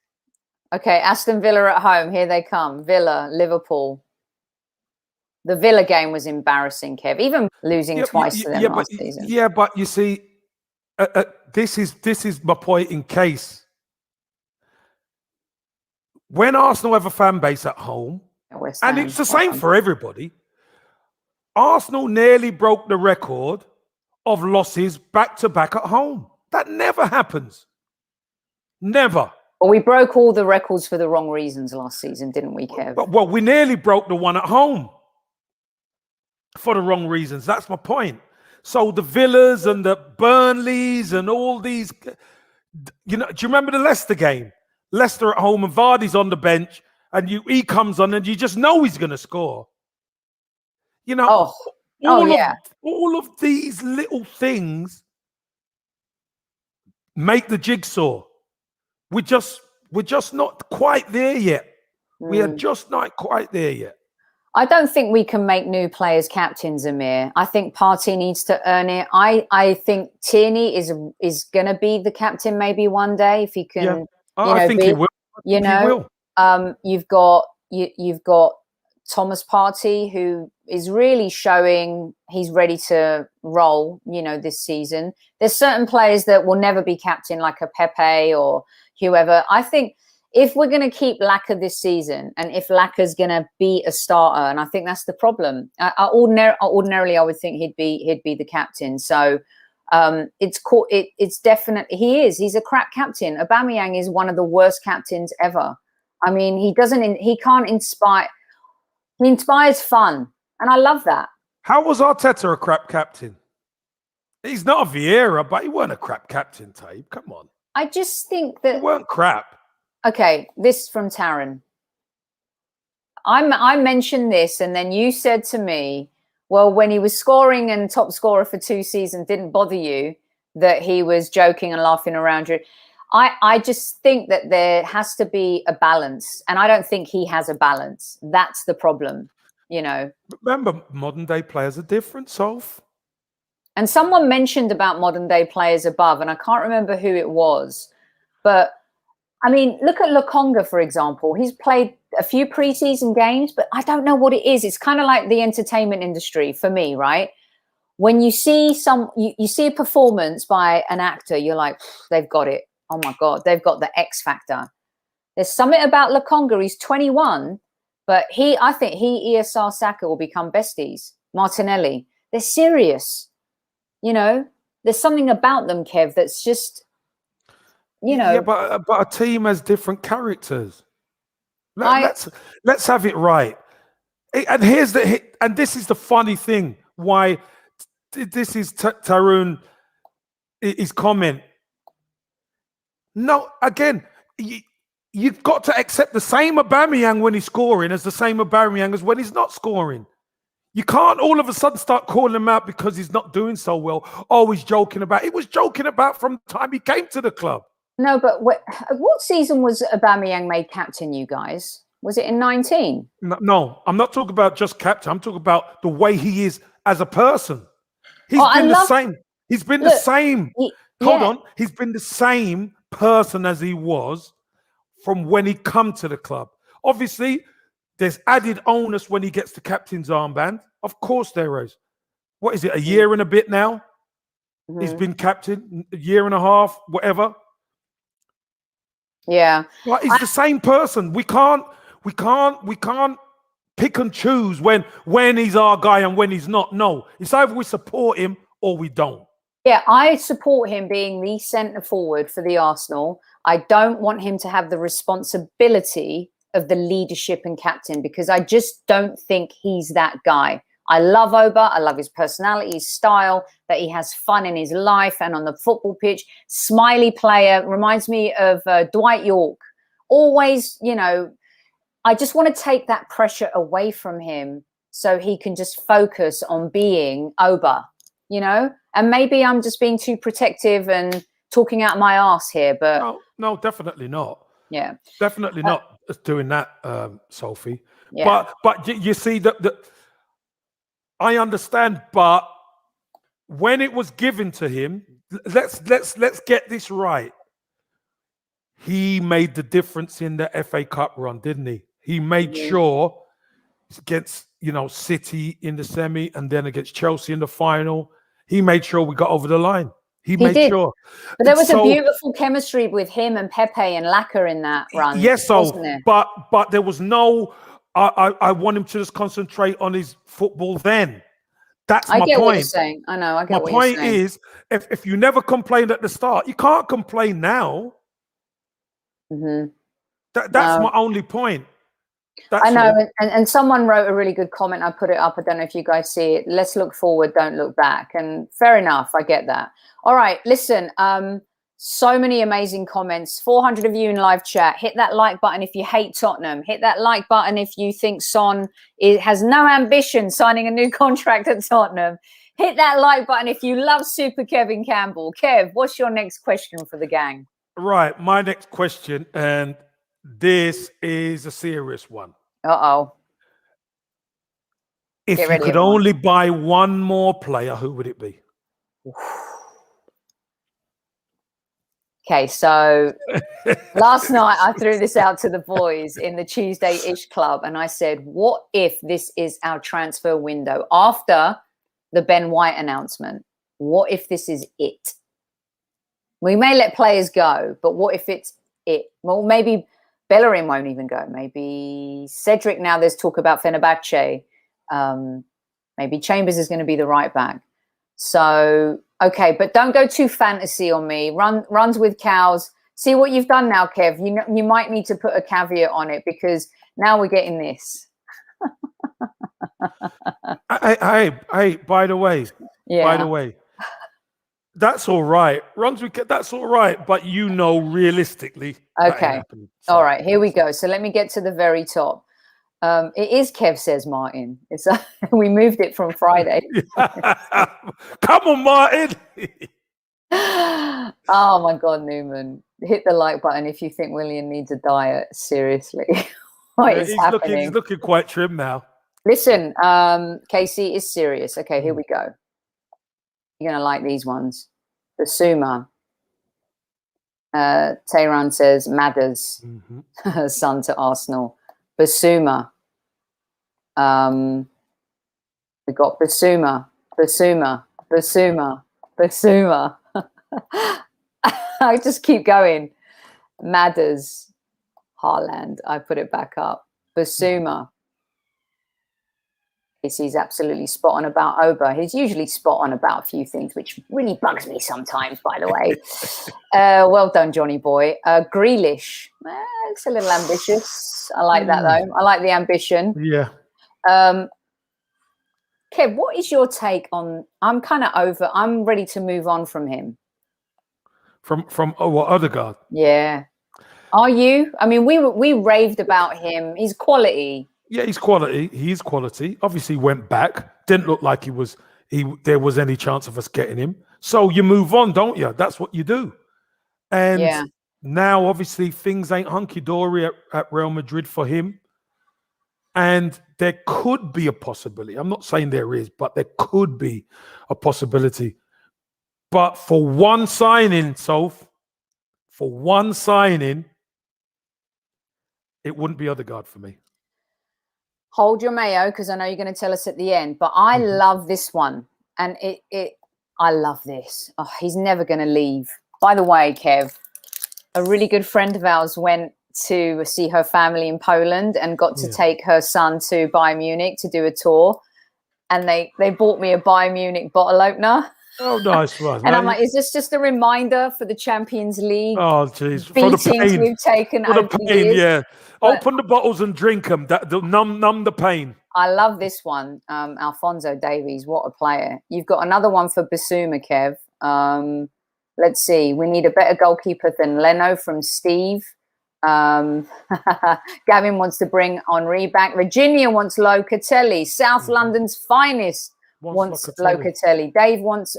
Okay, Aston Villa at home. Here they come. Villa, Liverpool. The Villa game was embarrassing, Kev. Even losing twice to them last season. Yeah, but you see, this is my point in case. When Arsenal have a fan base at home, and it's the same for everybody, Arsenal nearly broke the record of losses back-to-back at home. That never happens. Never. Well, we broke all the records for the wrong reasons last season, didn't we, Kev? Well, we nearly broke the one at home for the wrong reasons. That's my point. So the Villas and the Burnleys and all these, do you remember the Leicester game? Leicester at home and Vardy's on the bench and he comes on and you just know he's going to score. All of these little things make the jigsaw. We're just not quite there yet. We are just not quite there yet. I don't think we can make new players captains, Amir. I think Partey needs to earn it. I think Tierney is going to be the captain maybe one day if he can. Yeah. I think he will. You've got Thomas Partey, who is really showing he's ready to roll. This season. There's certain players that will never be captain, like a Pepe or whoever. I think if we're going to keep Laka this season, and if Laka's going to be a starter, and I think that's the problem. Ordinarily, I would think he'd be the captain. So it's definitely he is. He's a crap captain. Aubameyang is one of the worst captains ever. I mean, he can't inspire. He inspires fun, and I love that. How was Arteta a crap captain? He's not a Vieira, but he weren't a crap captain, Tabe. Come on. I just think that he weren't crap. Okay, this from Taryn. I mentioned this, and then you said to me, well, when he was scoring and top scorer for 2 seasons, didn't bother you that he was joking and laughing around you. I just think that there has to be a balance, and I don't think he has a balance. That's the problem, Remember, modern day players are different, Soph. And someone mentioned about modern day players above, and I can't remember who it was, but I mean, look at Lokonga, for example. He's played a few preseason games, but I don't know what it is. It's kind of like the entertainment industry for me, right? When you see you see a performance by an actor, you're like, they've got it. Oh my God, they've got the X factor. There's something about Lokonga. He's 21, but I think ESR Saka will become besties. Martinelli. They're serious. There's something about them, Kev, that's just, Yeah, but a team has different characters. Let's have it right. And this is the funny thing. Why this is Tarun, his comment. No, again, you've got to accept the same Aubameyang when he's scoring as the same Aubameyang as when he's not scoring. You can't all of a sudden start calling him out because he's not doing so well. Oh, he's joking about. He was joking about from the time he came to the club. No, but what season was Aubameyang made captain, you guys? Was it in 19? No, I'm not talking about just captain. I'm talking about the way he is as a person. He's been the same. He's been the same. Hold on. He's been the same person as he was from when he come to the club. Obviously, there's added onus when he gets the captain's armband. Of course there is. What is it, a year and a bit now? Mm-hmm. He's been captain, a year and a half, whatever. Yeah. Well, he's the same person. We can't pick and choose when he's our guy and when he's not. No. It's either we support him or we don't. Yeah, I support him being the centre forward for the Arsenal. I don't want him to have the responsibility of the leadership and captain because I just don't think he's that guy. I love Oba. I love his personality, his style, that he has fun in his life and on the football pitch. Smiley player, reminds me of Dwight York. Always, I just want to take that pressure away from him so he can just focus on being Oba, And maybe I'm just being too protective and talking out my arse here, but... No, definitely not. Yeah. Definitely not doing that, Sophie. Yeah. But you see that I understand, but when it was given to him, let's get this right. He made the difference in the FA Cup run, didn't he? He made sure against City in the semi and then against Chelsea in the final. He made sure we got over the line. He made did. sure. But there was a beautiful chemistry with him and Pepe and Laka in that run. Yes, wasn't there? but there was no. I want him to just concentrate on his football. Then that's my point. I get what you're saying. I know. I get what you're saying. My point is, if you never complained at the start, you can't complain now. Mm-hmm. That's my only point. I know, and someone wrote a really good comment. I put it up. I don't know if you guys see it. Let's look forward, don't look back. And fair enough, I get that. All right, listen. So many amazing comments. 400 of you in live chat. Hit that like button if you hate Tottenham. Hit that like button if you think Son has no ambition signing a new contract at Tottenham. Hit that like button if you love Super Kevin Campbell. Kev, what's your next question for the gang? Right, my next question, and this is a serious one. Uh-oh. If you could only buy one more player, who would it be? Okay, so last night I threw this out to the boys in the Tuesday-ish club, and I said, what if this is our transfer window after the Ben White announcement? What if this is it? We may let players go, but what if it's it? Well, maybe Bellerin won't even go. Maybe Cedric, now there's talk about Fenerbahce. Maybe Chambers is going to be the right back. So, okay, but don't go too fantasy on me. Runs with cows. See what you've done now, Kev. You might need to put a caveat on it because now we're getting this. Hey, by the way, that's all right. Runs with that's all right, but realistically. Okay. So. All right, here we go. So let me get to the very top. It is Kev Says Martin. It's we moved it from Friday. Come on, Martin. Oh my God, Newman. Hit the like button if you think William needs a diet. Seriously. What is happening? He's looking quite trim now. Listen, Casey is serious. Okay, here we go. You're going to like these ones. The Suma. Tehran says Madders. Son to Arsenal. Basuma. We got Basuma. I just keep going. Madders. Haaland. I put it back up. Basuma. He's absolutely spot on about Oba. He's usually spot on about a few things, which really bugs me sometimes, by the way. Well done, Johnny boy. Grealish. It's a little ambitious. I like that, though. I like the ambition. Yeah. Kev, what is your take on... I'm kind of over... I'm ready to move on from him. From what, Odegaard? Yeah. Are you? I mean, we raved about him. He's quality. Yeah, he's quality. He's quality. Obviously, went back. Didn't look like there was any chance of us getting him. So you move on, don't you? That's what you do. And now, obviously, things ain't hunky-dory at Real Madrid for him. And there could be a possibility. I'm not saying there is, but there could be a possibility. But for one signing, Soph, it wouldn't be Odegaard for me. Hold your mayo, because I know you're going to tell us at the end. But I love this one. And I love this. Oh, he's never going to leave. By the way, Kev, a really good friend of ours went to see her family in Poland and got to take her son to Bayern Munich to do a tour. And they bought me a Bayern Munich bottle opener. Oh, nice one. And I'm like, is this just a reminder for the Champions League? Oh, jeez. For the pain we've taken over the years? Yeah. Open the bottles and drink them. That'll numb the pain. I love this one. Alphonso Davies, what a player. You've got another one for Basuma, Kev. Let's see. We need a better goalkeeper than Leno from Steve. Gavin wants to bring Henri back. Virginia wants Locatelli. South London's finest wants Locatelli. Dave wants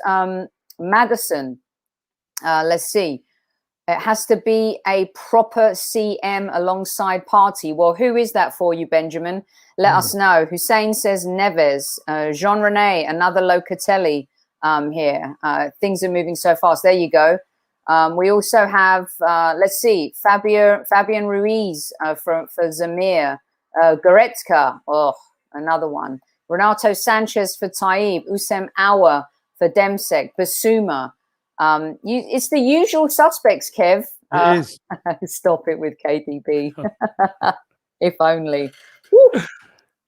Maddison. Let's see. It has to be a proper CM alongside Partey. Well, who is that for you, Benjamin? Let us know. Hussein says Neves. Jean Rene, another Locatelli here. Things are moving so fast. There you go. We also have, let's see, Fabian Ruiz for Zamir. Goretzka. Oh, another one. Renato Sanchez for Taib, Usem Awa for Demsek, Basuma. It's the usual suspects, Kev. It is. Stop it with KDB. If only.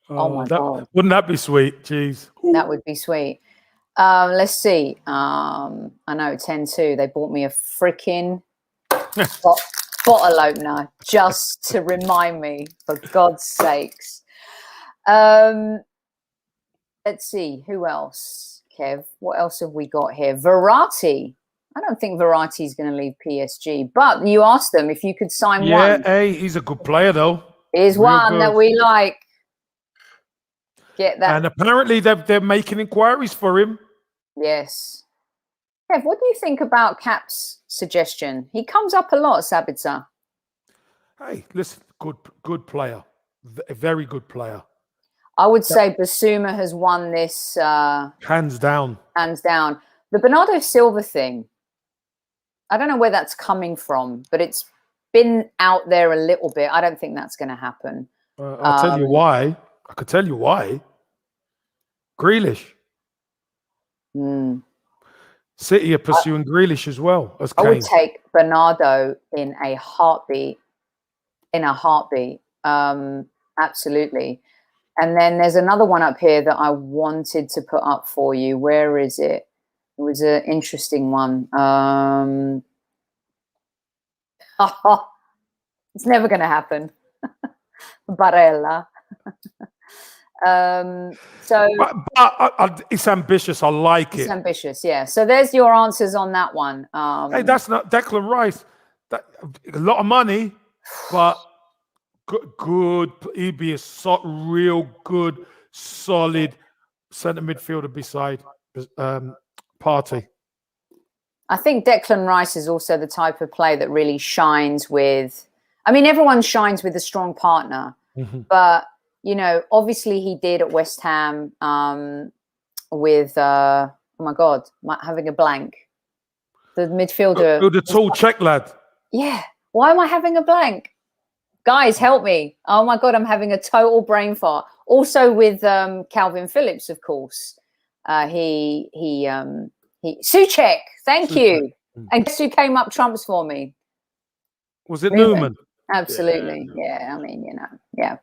Oh my God. Wouldn't that be sweet? Jeez. That would be sweet. Let's see. I know 10-2. They bought me a freaking bottle opener just to remind me, for God's sakes. Let's see. Who else, Kev? What else have we got here? Verratti. I don't think Verratti is going to leave PSG, but you asked them if you could sign one. Yeah, hey, he's a good player, though. He's one that we like. Get that. And apparently they're making inquiries for him. Yes. Kev, what do you think about Cap's suggestion? He comes up a lot, Sabitzer. Hey, listen, good player. A very good player. I would say Basuma has won this. Hands down. Hands down. The Bernardo Silva thing, I don't know where that's coming from, but it's been out there a little bit. I don't think that's going to happen. I'll tell you why. I could tell you why. Grealish. City are pursuing Grealish as well as Kane. I would take Bernardo in a heartbeat. Absolutely. And then there's another one up here that I wanted to put up for you. Where is it? It was an interesting one. It's never going to happen. Barella. But it's ambitious. I like it. It's ambitious, yeah. So there's your answers on that one. Hey, that's not Declan Rice. A lot of money, but good. He'd be a real good, solid centre midfielder beside Partey. I think Declan Rice is also the type of player that really shines with. I mean, everyone shines with a strong partner, but obviously he did at West Ham with. Oh my God, having a blank. The midfielder, the tall Czech lad. Yeah, why am I having a blank? Guys, help me! Oh my God, I'm having a total brain fart. Also with Calvin Phillips, of course. Souček, thank you. And guess who came up trumps for me? Was it Newman? Absolutely. Yeah, I mean, yeah.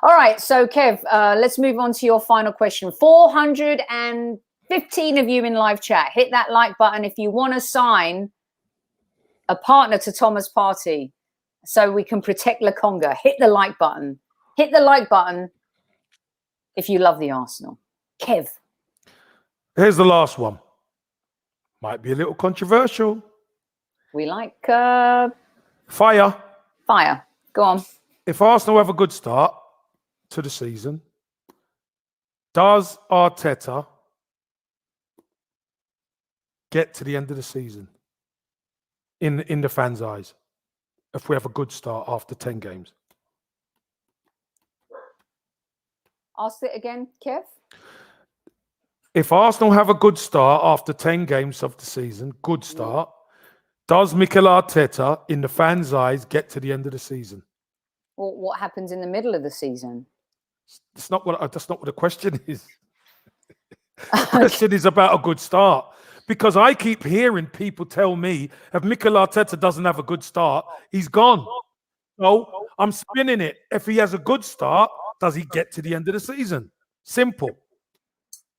All right, so Kev, let's move on to your final question. 415 of you in live chat. Hit that like button if you want to sign a partner to Thomas Partey so we can protect Lokonga. Hit the like button. Hit the like button if you love the Arsenal. Kev. Here's the last one. Might be a little controversial. We like fire. Go on. If Arsenal have a good start to the season, does Arteta get to the end of the season in the fans' eyes if we have a good start after 10 games? Ask it again, Kev. If Arsenal have a good start after 10 games of the season, good start, does Mikel Arteta, in the fans' eyes, get to the end of the season? Well, what happens in the middle of the season? That's not what the question is. The question is about a good start. Because I keep hearing people tell me if Mikel Arteta doesn't have a good start, he's gone. So I'm spinning it. If he has a good start, does he get to the end of the season? Simple.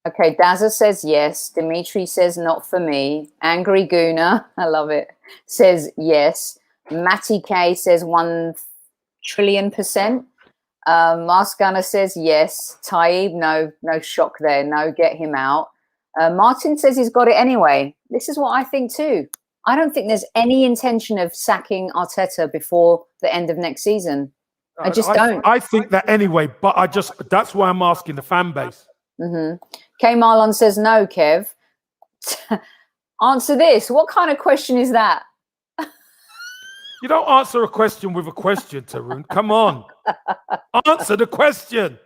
Okay, Dazza says yes. Dimitri says not for me. Angry Gooner, I love it, says yes. Matty K says 1 trillion%. Mars Gunner says yes. Taib, no shock there. No, get him out. Martin says he's got it anyway. This is what I think too. I don't think there's any intention of sacking Arteta before the end of next season. I just don't. I think that anyway, but that's why I'm asking the fan base. K Marlon says no, Kev. Answer this. What kind of question is that? You don't answer a question with a question, Tarun. Come on. Answer the question.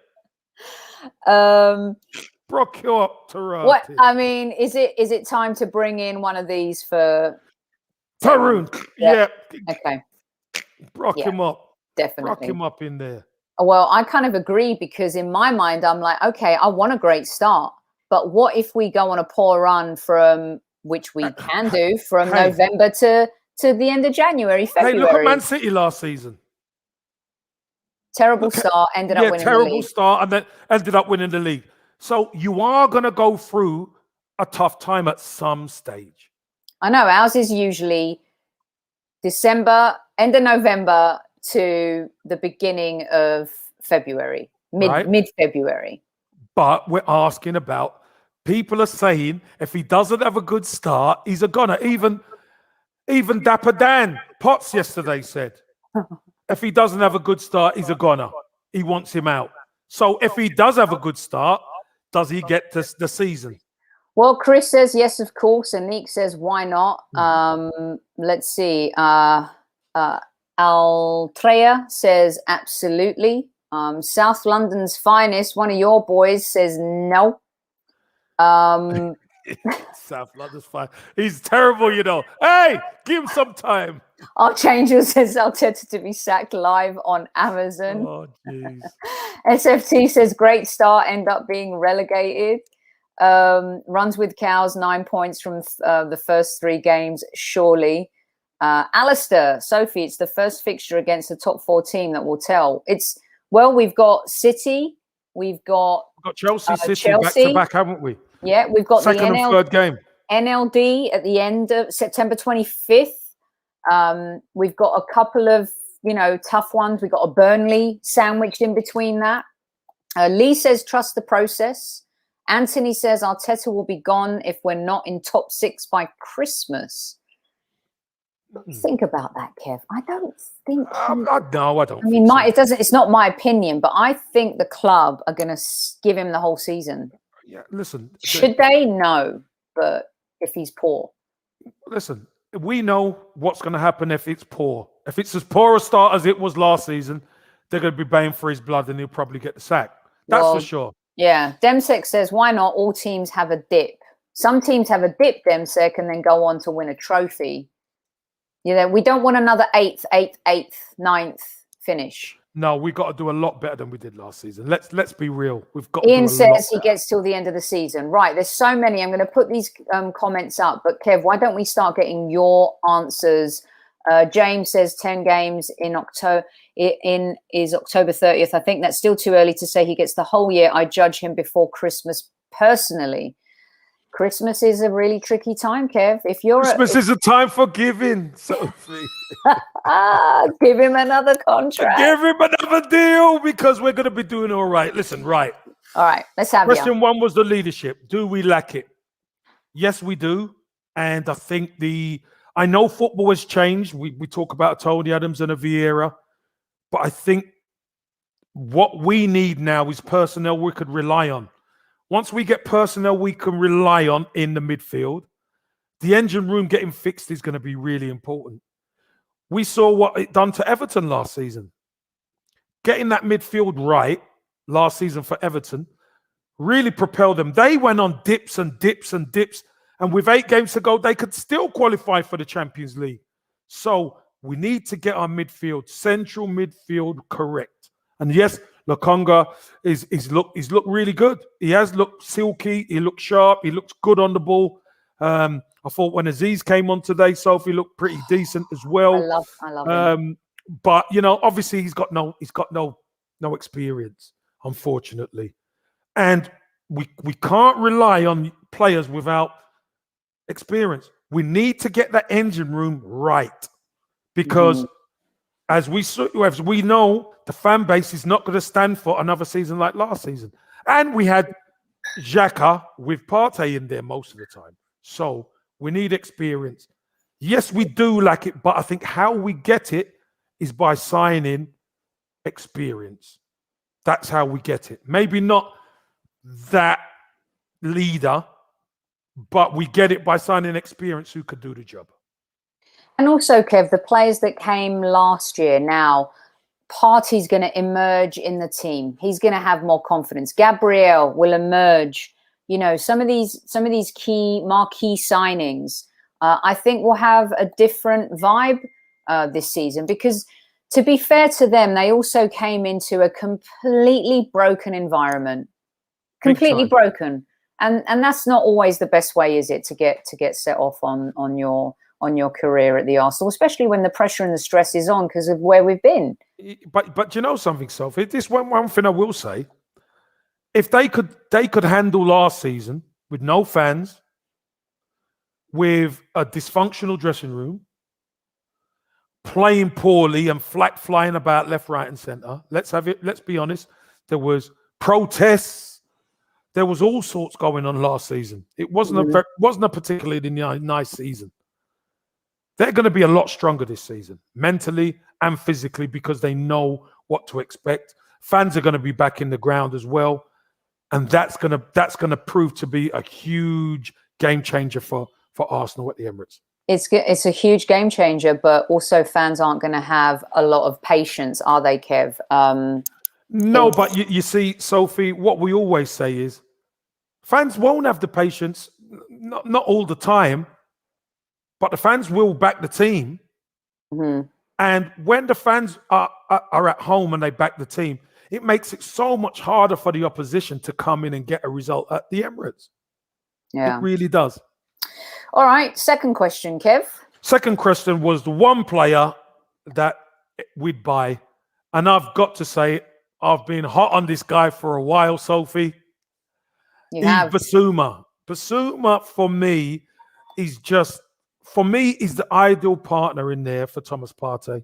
Bruk, you're up, Tarun. What I mean, is it time to bring in one of these for Tarun? Yeah. Okay. Bruk him up. Definitely. Bruk him up in there. Well, I kind of agree, because in my mind, I'm like, okay, I want a great start. But what if we go on a poor run from, which we can do, from November to the end of January, February? Hey, look at Man City last season. Terrible start, ended up winning the league. Terrible start, and then ended up winning the league. So you are going to go through a tough time at some stage. I know, ours is usually December, end of November to the beginning of February, mid-February. But we're asking about, people are saying if he doesn't have a good start, he's a goner. Even Dapper Dan Potts yesterday said, if he doesn't have a good start, he's a goner. He wants him out. So if he does have a good start, does he get the season? Well, Chris says yes, of course. And Nick says, why not? Let's see. Altrea says absolutely. South London's finest, one of your boys, says no. South London's fine. He's terrible, you know. Hey, give him some time. Archangel says Arteta to be sacked live on Amazon. Oh, jeez. SFT says great start, end up being relegated. Runs with cows, 9 points from the first 3 games, surely. Alistair, Sophie, it's the first fixture against the top 4 team that will tell. We've got City, we've got Chelsea, City back to back, haven't we? Yeah, we've got second and third game. NLD at the end of September 25th. We've got a couple of, tough ones. We've got a Burnley sandwiched in between that. Lee says trust the process. Anthony says Arteta will be gone if we're not in top 6 by Christmas. Think about that, Kev. I don't think. No, I don't. I mean, it's not my opinion, but I think the club are going to give him the whole season. Yeah, listen. Should they? No, but if he's poor. Listen, we know what's going to happen if it's poor. If it's as poor a start as it was last season, they're going to be baying for his blood, and he'll probably get the sack. That's for sure. Yeah, Demsek says, why not? All teams have a dip. Some teams have a dip, Demsek, and then go on to win a trophy. We don't want another 8th, 9th finish. No, we got to do a lot better than we did last season. Let's be real. We've got. Ian says he gets till the end of the season. Right, there's so many. I'm going to put these comments up. But Kev, why don't we start getting your answers? James says 10 games in October. Is October 30th. I think that's still too early to say he gets the whole year. I judge him before Christmas personally. Christmas is a really tricky time, Kev. Christmas is a time for giving, Sophie. Give him another contract. Give him another deal, because we're going to be doing all right. Listen, right. All right, let's have it. Question 1 was the leadership. Do we lack it? Yes, we do. And I think I know football has changed. We talk about Tony Adams and a Vieira, but I think what we need now is personnel we could rely on. Once we get personnel we can rely on in the midfield, the engine room getting fixed is going to be really important. We saw what it done to Everton last season. Getting that midfield right last season for Everton really propelled them. They went on dips and dips and dips, and with 8 games to go, they could still qualify for the Champions League. So we need to get our central midfield correct. And yes, Lokonga is looked really good. He has looked silky. He looked sharp. He looks good on the ball. I thought when Aziz came on today, Sophie looked pretty decent as well. I love him. But obviously he's got no experience, unfortunately, and we can't rely on players without experience. We need to get that engine room right, because as we know, the fan base is not going to stand for another season like last season. And we had Xhaka with Partey in there most of the time. So we need experience. Yes, we do lack it, but I think how we get it is by signing experience. That's how we get it. Maybe not that leader, but we get it by signing experience who could do the job. And also, Kev, the players that came last year now, Partey's going to emerge in the team. He's going to have more confidence. Gabriel will emerge. Some of these key marquee signings, I think will have a different vibe this season, because to be fair to them, they also came into a completely broken environment, completely broken. And that's not always the best way, is it, to get set off on your career at the Arsenal, especially when the pressure and the stress is on because of where we've been. But you know something, Sophie? This one thing I will say: if they could handle last season with no fans, with a dysfunctional dressing room, playing poorly and flack flying about left, right, and centre. Let's be honest. There was protests. There was all sorts going on last season. It wasn't a particularly nice season. They're going to be a lot stronger this season, mentally and physically, because they know what to expect. Fans are going to be back in the ground as well, and that's going to prove to be a huge game changer for Arsenal at the Emirates. It's a huge game changer, but also fans aren't going to have a lot of patience, are they, Kev? No, but you see, Sophie, what we always say is fans won't have the patience, not all the time, but the fans will back the team. Mm-hmm. And when the fans are at home and they back the team, it makes it so much harder for the opposition to come in and get a result at the Emirates. Yeah, it really does. All right, second question, Kev. Second question was the one player that we'd buy. And I've got to say, I've been hot on this guy for a while, Sophie. You have. Basuma. Basuma, for me, is the ideal partner in there for Thomas Partey.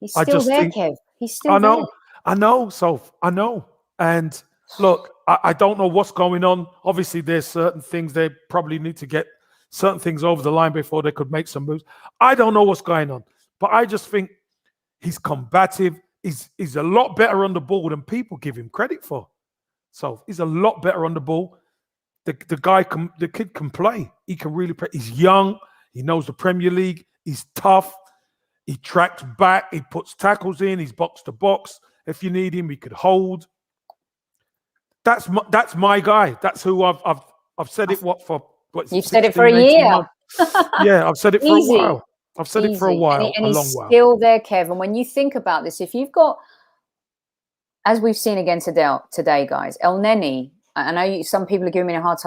He's still there, Kev. He's still there. I know, Soph. I know. And look, I don't know what's going on. Obviously, there's certain things they probably need to get certain things over the line before they could make some moves. I don't know what's going on. But I just think he's combative. He's a lot better on the ball than people give him credit for. So he's a lot better on the ball. The kid can play. He can really play. He's young. He knows the Premier League. He's tough. He tracks back. He puts tackles in. He's box to box. If you need him, he could hold. That's my guy. That's who I've said it. You've said it for a year. Yeah, I've said it for a while. I've said it for a while, and a long he's while. Still there, Kev. And when you think about this, if you've got, as we've seen again today, guys, El Neni. I know some people are giving me a hard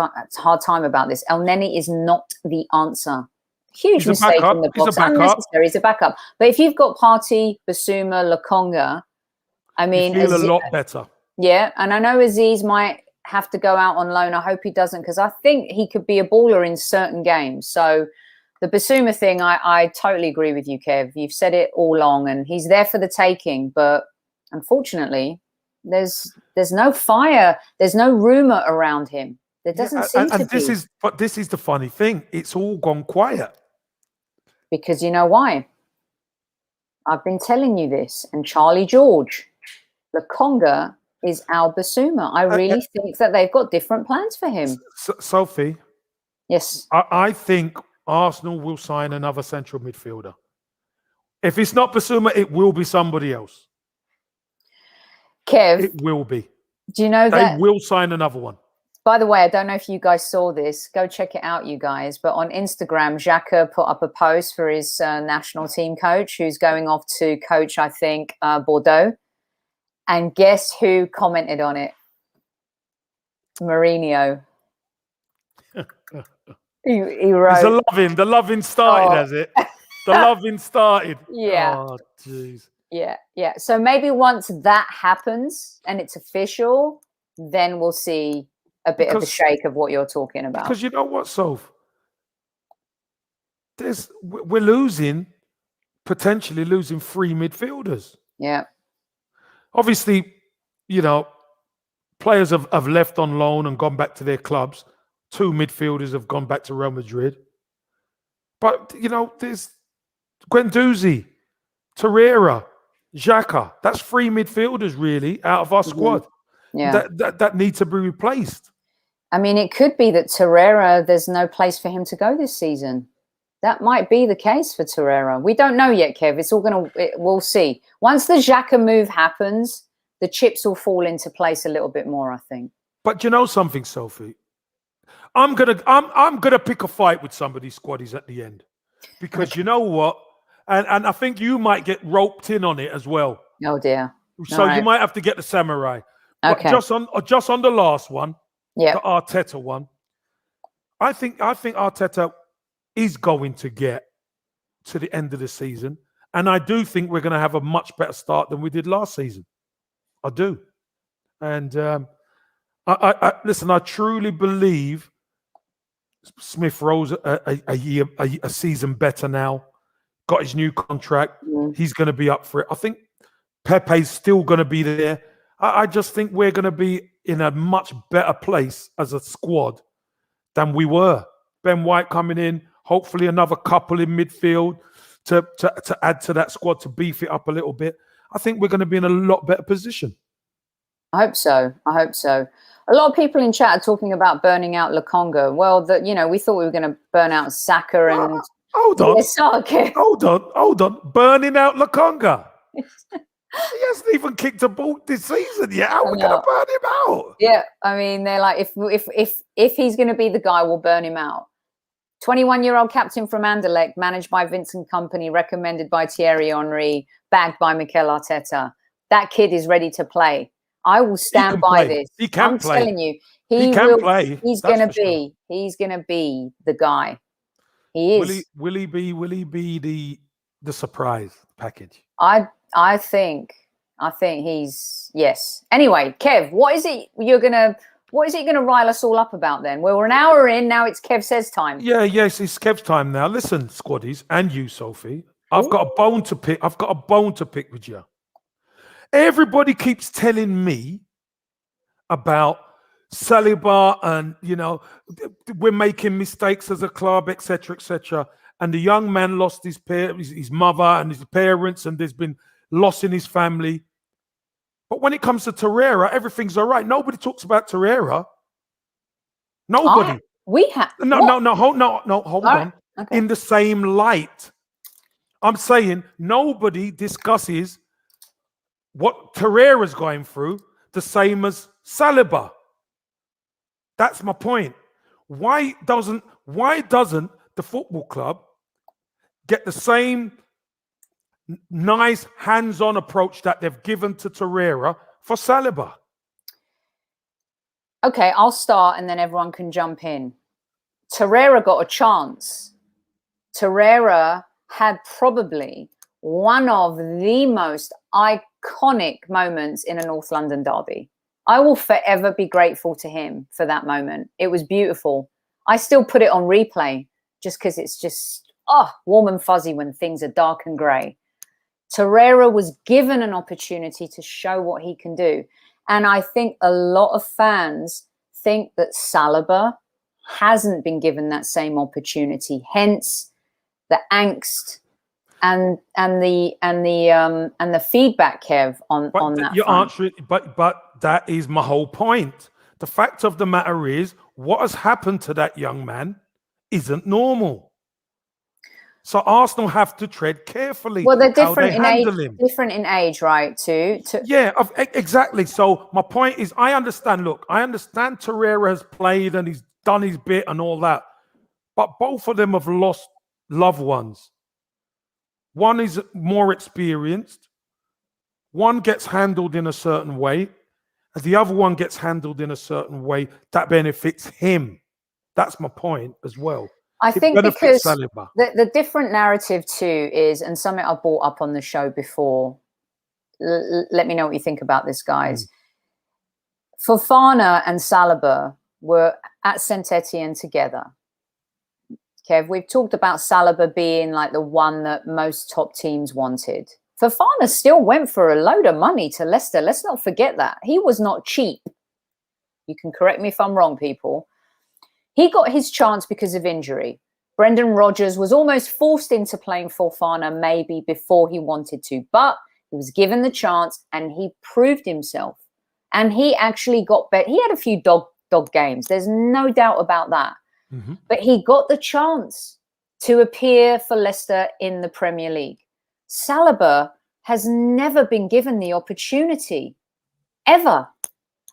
time about this. El Neni is not the answer. Huge mistake in the box. Unnecessary. He's a backup. But if you've got Partey, Basuma, Lokonga, I mean, you feel a lot better. Yeah, and I know Aziz might have to go out on loan. I hope he doesn't, because I think he could be a baller in certain games. So the Basuma thing, I totally agree with you, Kev. You've said it all along, and he's there for the taking. But unfortunately, there's no fire. There's no rumor around him. There doesn't seem to be. This is the funny thing. It's all gone quiet. Because you know why? I've been telling you this. And Charlie George, Lokonga is our Basuma. I really think that they've got different plans for him. Sophie? Yes. I think Arsenal will sign another central midfielder. If it's not Basuma, it will be somebody else. Kev. It will be. Do you know that? They will sign another one. By the way, I don't know if you guys saw this. Go check it out, you guys. But on Instagram, Xhaka put up a post for his national team coach, who's going off to coach, I think, Bordeaux. And guess who commented on it? Mourinho. he wrote. The loving started, has it? The loving started. Yeah. Oh, jeez. Yeah. So maybe once that happens and it's official, then we'll see a bit of a shake of what you're talking about. Because you know what, Soph? We're potentially losing 3 midfielders. Yeah. Obviously, players have left on loan and gone back to their clubs. 2 midfielders have gone back to Real Madrid. But, there's Guendouzi, Torreira, Xhaka. That's 3 midfielders, really, out of our squad. Yeah. That need to be replaced. I mean, it could be that Torreira, there's no place for him to go this season. That might be the case for Torreira. We don't know yet, Kev. We'll see. Once the Xhaka move happens, the chips will fall into place a little bit more, I think. But you know something, Sophie? I'm gonna pick a fight with some of these squaddies at the end. Because you know what? and I think you might get roped in on it as well. Oh dear. So you might have to get the samurai. Okay. But just on the last one, the Arteta one, I think Arteta is going to get to the end of the season, and I do think we're going to have a much better start than we did last season. I do, and I listen. I truly believe Smith Rowe's a season better now. Got his new contract. He's going to be up for it. I think Pepe's still going to be there. I just think we're going to be in a much better place as a squad than we were. Ben White coming in, hopefully another couple in midfield to add to that squad to beef it up a little bit. I think we're going to be in a lot better position. I hope so. A lot of people in chat are talking about burning out Lokonga. Well, we thought we were going to burn out Saka and hold on. Burning out Lokonga. He hasn't even kicked a ball this season yet. How are we going to burn him out? Yeah, I mean, they're like, if he's going to be the guy, we'll burn him out. 21-year-old captain from Anderlecht, managed by Vincent Kompany, recommended by Thierry Henry, bagged by Mikel Arteta. That kid is ready to play. I will stand by this. He can play. I'm telling you, he can play. He's going to be. Sure. He's going to be the guy. He is. Will he be the surprise package? I think he's yes. Anyway, Kev, what is it you're gonna rile us all up about then? Well, we're an hour in now. It's Kev Says time. Yes, it's Kev's time now. Listen, squaddies, and you, Sophie. I've got a bone to pick. I've got a bone to pick with you. Everybody keeps telling me about Saliba and we're making mistakes as a club, etc., etc. And the young man lost his mother and his parents, and there's been loss in his family. But when it comes to Torreira, everything's all right. Nobody talks about Torreira. Nobody. Hold on. Okay. In the same light, I'm saying nobody discusses what Torreira's going through the same as Saliba. That's my point. Why doesn't the football club get the same nice hands-on approach that they've given to Torreira for Saliba? Okay, I'll start and then everyone can jump in. Torreira got a chance. Torreira had probably one of the most iconic moments in a North London derby. I will forever be grateful to him for that moment. It was beautiful. I still put it on replay just because it's just warm and fuzzy when things are dark and grey. Torreira was given an opportunity to show what he can do. And I think a lot of fans think that Saliba hasn't been given that same opportunity. Hence the angst and the feedback, Kev, on that. You're answering, but that is my whole point. The fact of the matter is, what has happened to that young man isn't normal. So Arsenal have to tread carefully. Well, they're different in age. Different in age, right? Yeah, exactly. So my point is, I understand. Look, I understand Torreira has played and he's done his bit and all that, but both of them have lost loved ones. One is more experienced. One gets handled in a certain way, and the other one gets handled in a certain way that benefits him. That's my point as well. I think because the different narrative too is, and something I brought up on the show before, let me know what you think about this, guys. Fofana and Saliba were at Saint Etienne together. Kev, we've talked about Saliba being like the one that most top teams wanted. Fofana still went for a load of money to Leicester. Let's not forget that. He was not cheap. You can correct me if I'm wrong, people. He got his chance because of injury. Brendan Rodgers was almost forced into playing Fofana maybe before he wanted to, but he was given the chance and he proved himself. And he actually got better. He had a few dog games. There's no doubt about that. Mm-hmm. But he got the chance to appear for Leicester in the Premier League. Saliba has never been given the opportunity, ever.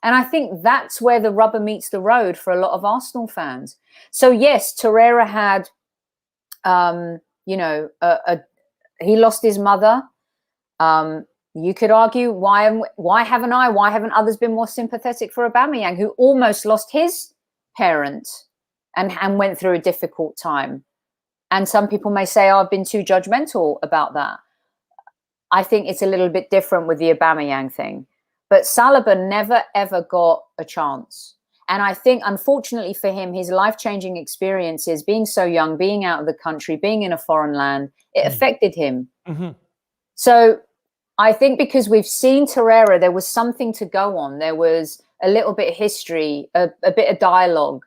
And I think that's where the rubber meets the road for a lot of Arsenal fans. So yes, Torreira had, he lost his mother. You could argue, why haven't others been more sympathetic for Aubameyang, who almost lost his parent and went through a difficult time? And some people may say, I've been too judgmental about that. I think it's a little bit different with the Aubameyang thing. But Saliba never, ever got a chance. And I think, unfortunately for him, his life-changing experiences, being so young, being out of the country, being in a foreign land, it affected him. Mm-hmm. So I think because we've seen Torreira, there was something to go on. There was a little bit of history, a bit of dialogue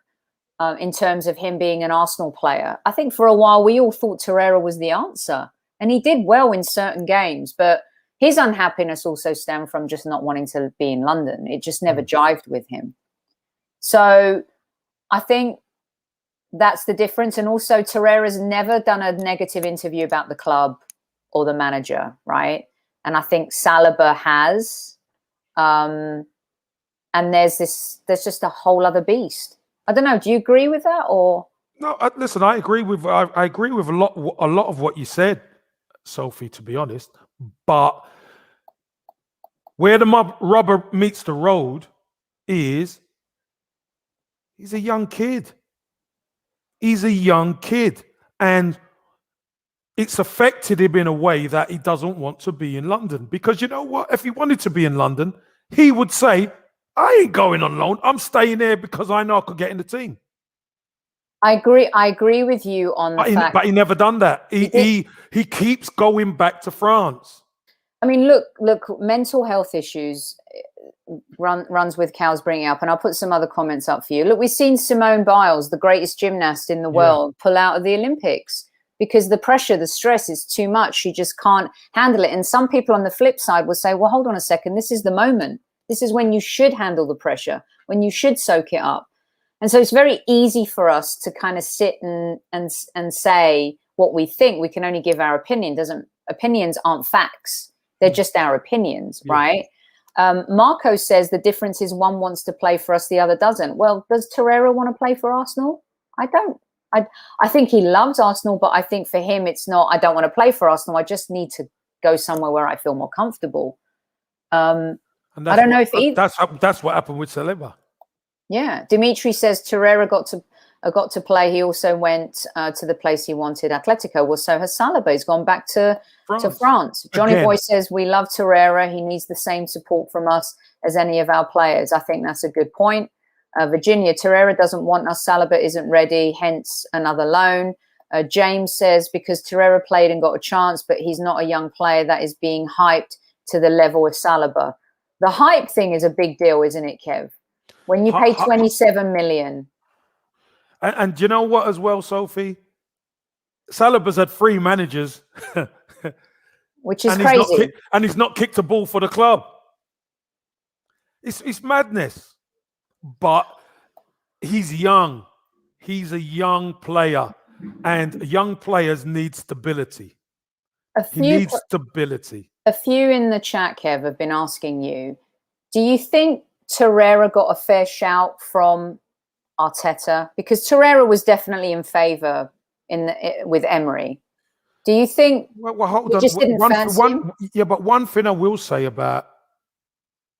in terms of him being an Arsenal player. I think for a while we all thought Torreira was the answer. And he did well in certain games. But his unhappiness also stemmed from just not wanting to be in London. It just never jived with him. So I think that's the difference. And also Torreira's never done a negative interview about the club or the manager, right? And I think Saliba has. And there's just a whole other beast. I don't know. Do you agree with that, or? No, listen, I agree with a lot of what you said, Sophie, to be honest. But where the rubber meets the road is he's a young kid. He's a young kid. And it's affected him in a way that he doesn't want to be in London. Because you know what? If he wanted to be in London, he would say, I ain't going on loan. I'm staying there because I know I could get in the team. I agree with you on the fact. But he never done that. He keeps going back to France. I mean, look, mental health issues runs with cows bringing up, and I'll put some other comments up for you. Look, we've seen Simone Biles, the greatest gymnast in the world, pull out of the Olympics because the pressure, the stress is too much. She just can't handle it. And some people on the flip side will say, well, hold on a second. This is the moment. This is when you should handle the pressure, when you should soak it up. And so it's very easy for us to kind of sit and say what we think. We can only give our opinion. Opinions aren't facts. They're just our opinions, right? Marco says the difference is one wants to play for us, the other doesn't. Well, does Torreira want to play for Arsenal? I don't. I think he loves Arsenal, but I think for him it's not, I don't want to play for Arsenal. I just need to go somewhere where I feel more comfortable. I don't know if that's what happened with Saliba. Yeah, Dimitri says Torreira got to play. He also went to the place he wanted, Atletico. Well, so has Saliba. He's gone back to France. Johnny Boy says we love Torreira. He needs the same support from us as any of our players. I think that's a good point. Virginia, Torreira doesn't want us. Saliba isn't ready, hence another loan. James says because Torreira played and got a chance, but he's not a young player that is being hyped to the level of Saliba. The hype thing is a big deal, isn't it, Kev? When you pay 27 million. And you know what as well, Sophie? Saliba's had 3 managers. Which is crazy. He's not kicked a ball for the club. It's madness. But he's young. He's a young player. And young players need stability. He needs stability. A few in the chat, Kev, have been asking you, do you think Torreira got a fair shout from Arteta? Because Torreira was definitely in favour with Emery. Do you think hold on. Just didn't fancy him? Yeah, but one thing I will say about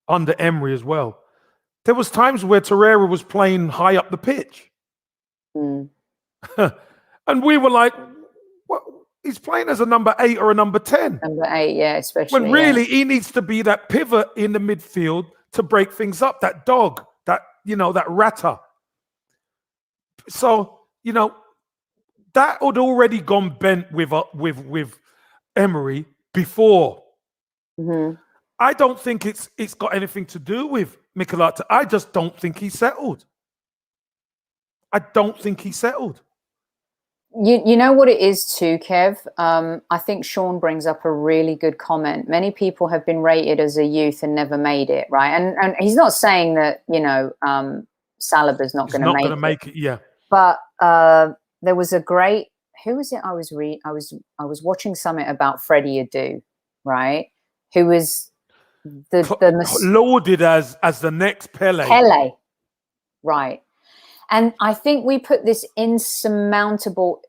under Emery as well, there was times where Torreira was playing high up the pitch. And we were like, what? He's playing as a number 8 or a number 10. Number 8, yeah, especially. When really he needs to be that pivot in the midfield to break things up, that dog, that ratter. So, that had already gone bent with Emery before. Mm-hmm. I don't think it's got anything to do with Mikel Arteta. I just don't think he's settled. I don't think he's settled. You know what it is too, Kev? I think Sean brings up a really good comment. Many people have been rated as a youth and never made it, right? And he's not saying that, Saliba's not going to make it. Yeah. But there was a great, who was it? I was watching something about Freddie Adu, right? Who was lauded as the next Pele. Pele, right? And I think we put this insurmountable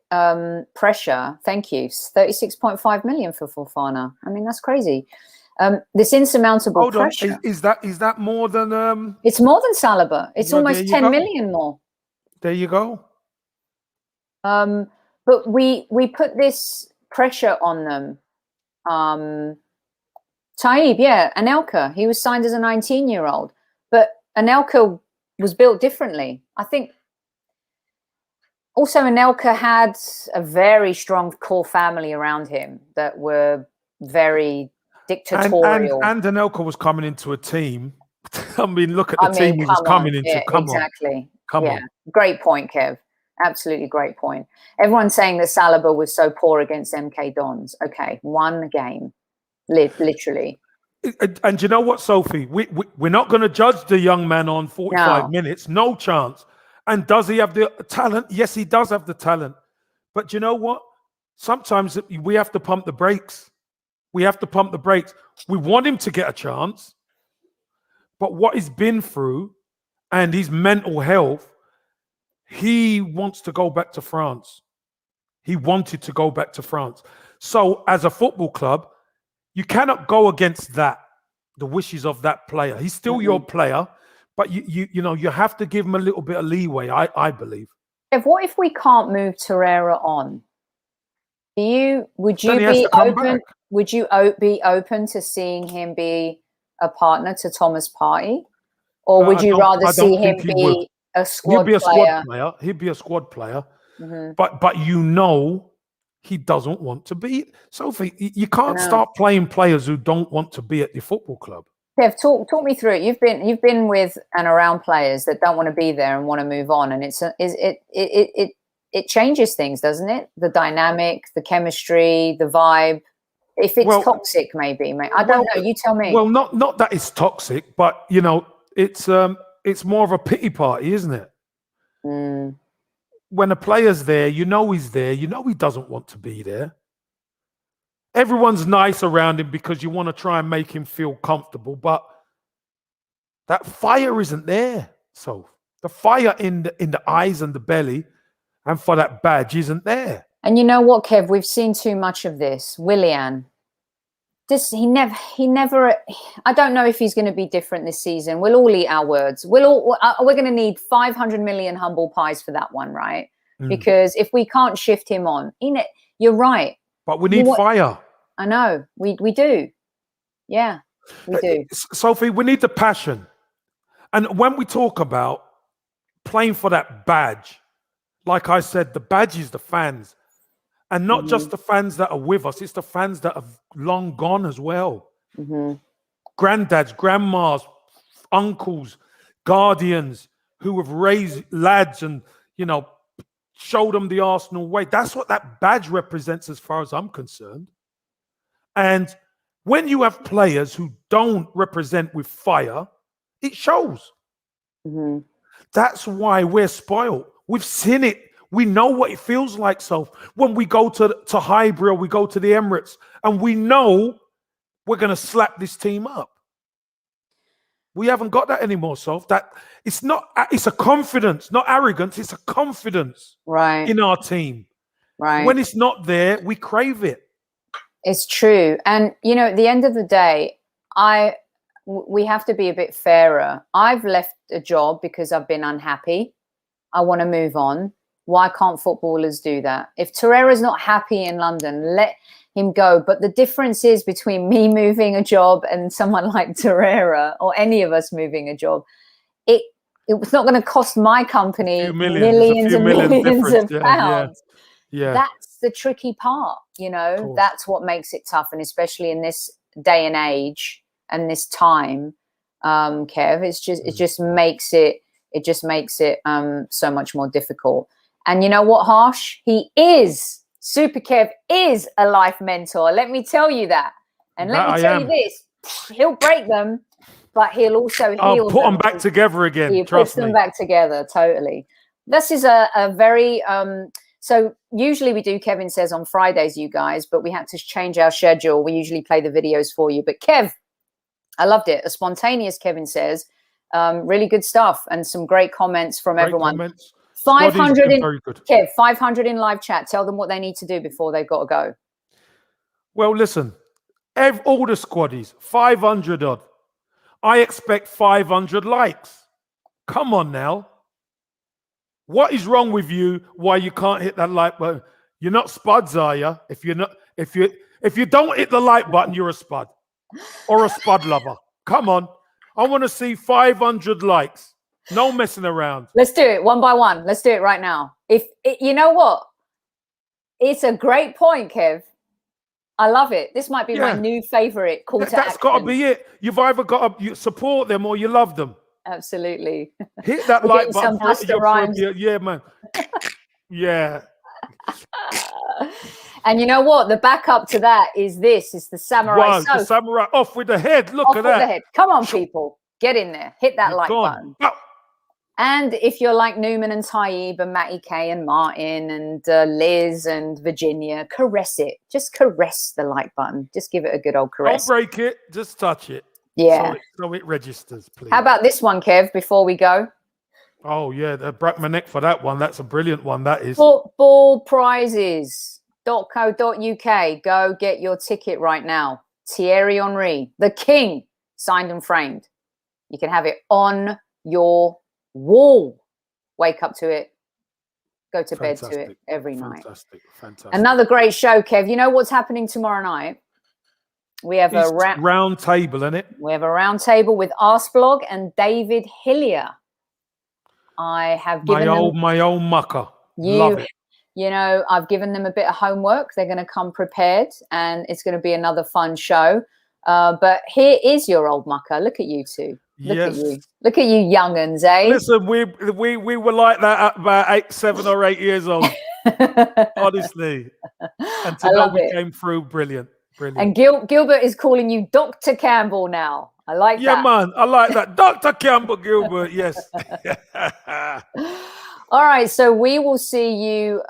pressure. Thank you. 36.5 million for Fofana. I mean, that's crazy. This insurmountable pressure. Is that more than? It's more than Saliba. It's almost 10 million more. There you go. But we put this pressure on them. Taib, yeah, Anelka. He was signed as a 19-year-old, but Anelka was built differently. I think also Anelka had a very strong core family around him that were very dictatorial. And Anelka was coming into a team. I mean, look at the team he was coming into. Yeah, come exactly. Come on. Great point, Kev. Absolutely great point. Everyone's saying that Saliba was so poor against MK Dons. Okay, one game, literally. And you know what, Sophie? We're not going to judge the young man on 45 minutes. No chance. And does he have the talent? Yes, he does have the talent. But you know what? Sometimes we have to pump the brakes. We have to pump the brakes. We want him to get a chance. But what he's been through and his mental health, he wants to go back to France. He wanted to go back to France. So as a football club, you cannot go against that, the wishes of that player. He's still your player, but you know, you have to give him a little bit of leeway, I believe. What if we can't move Torreira on? Would you be open to seeing him be a partner to Thomas Partey? Or would you rather see him be a squad player? He'd be a squad player. But you know he doesn't want to be. Sophie, you can't start playing players who don't want to be at your football club. Kev, talk me through it. You've been with and around players that don't want to be there and want to move on, and it changes things, doesn't it? The dynamic, the chemistry, the vibe. If it's toxic, maybe. I don't know. You tell me. Well, not that it's toxic, but you know, it's more of a pity party, isn't it? When a player's there, you know he's there. You know he doesn't want to be there. Everyone's nice around him because you want to try and make him feel comfortable, but that fire isn't there. So the fire in the eyes and the belly, and for that badge isn't there. And you know what, Kev? We've seen too much of this. Willian. He never. I don't know if he's going to be different this season. We'll all eat our words. We're going to need 500 million humble pies for that one, right? Because if we can't shift him on, you're right. But we need fire. I know. We do. Yeah, we do. Sophie, we need the passion. And when we talk about playing for that badge, like I said, the badge is the fans. And not just the fans that are with us, it's the fans that have long gone as well. Granddads, grandmas, uncles, guardians who have raised lads and, you know, showed them the Arsenal way. That's what that badge represents as far as I'm concerned. And when you have players who don't represent with fire, it shows. That's why we're spoiled. We've seen it. We know what it feels like. So when we go to Highbury, or we go to the Emirates, and we know we're going to slap this team up. We haven't got that anymore, Soph. It's a confidence, not arrogance. It's a confidence in our team. Right. When it's not there, we crave it. It's true. And, you know, at the end of the day, we have to be a bit fairer. I've left a job because I've been unhappy. I want to move on. Why can't footballers do that? If Torreira's not happy in London, let him go. But the difference is between me moving a job and someone like Torreira, or any of us moving a job, it's not going to cost my company millions and millions of pounds. Yeah. That's the tricky part, you know. That's what makes it tough, and especially in this day and age and this time, Kev, it just makes it so much more difficult. And you know what, Harsh? Super Kev is a life mentor. Let me tell you that. And let me tell you this, he'll break them, but he'll also heal them. Put them back together again. He puts them back together, totally. This is a very, so usually we do Kevin Says on Fridays, you guys, but we had to change our schedule. We usually play the videos for you. But Kev, I loved it. A spontaneous Kevin Says. Really good stuff and some great comments from everyone. Comments. 500 in, very good. Kev, 500 in live chat. Tell them what they need to do before they've got to go. Well, listen, all the squaddies, 500 odd. I expect 500 likes. Come on now. What is wrong with you? Why you can't hit that like button? You're not spuds, are you? If you don't hit the like button, you're a spud or a spud lover. Come on. I want to see 500 likes. No messing around. Let's do it one by one. Let's do it right now. You know what? It's a great point, Kev. I love it. This might be my new favorite call to action. That's got to be it. You've either got to support them or you love them. Absolutely. Hit that like button. Yeah, man. Yeah. And you know what? The backup to that is this. It's the samurai. The samurai off with the head. Look at that. The head. Come on, people. Get in there. Hit that like button. Oh. And if you're like Newman and Taib and Matty K and Martin and Liz and Virginia, caress it. Just caress the like button. Just give it a good old caress. Don't break it. Just touch it. Yeah. So it registers, please. How about this one, Kev, before we go? Oh, yeah. I broke my neck for that one. That's a brilliant one. That is. Footballprizes.co.uk. Go get your ticket right now. Thierry Henry, the king, signed and framed. You can have it on your wall. Wake up to it. Go to bed to it every night. Fantastic. Another great show, Kev. You know what's happening tomorrow night? We have a round table, isn't it? We have a round table with Arsblog and David Hillier. I have given my old mucker. Love it. You know, I've given them a bit of homework. They're going to come prepared, and it's going to be another fun show. But here is your old mucker. Look at you two. Look at you. Look at you young'uns, eh? Listen, we were like that at about 7 or 8 years old. Honestly. And today we came through brilliant. And Gilbert is calling you Dr. Campbell now. I like that. Yeah, man. I like that. Dr. Campbell Gilbert, yes. All right. So we will see you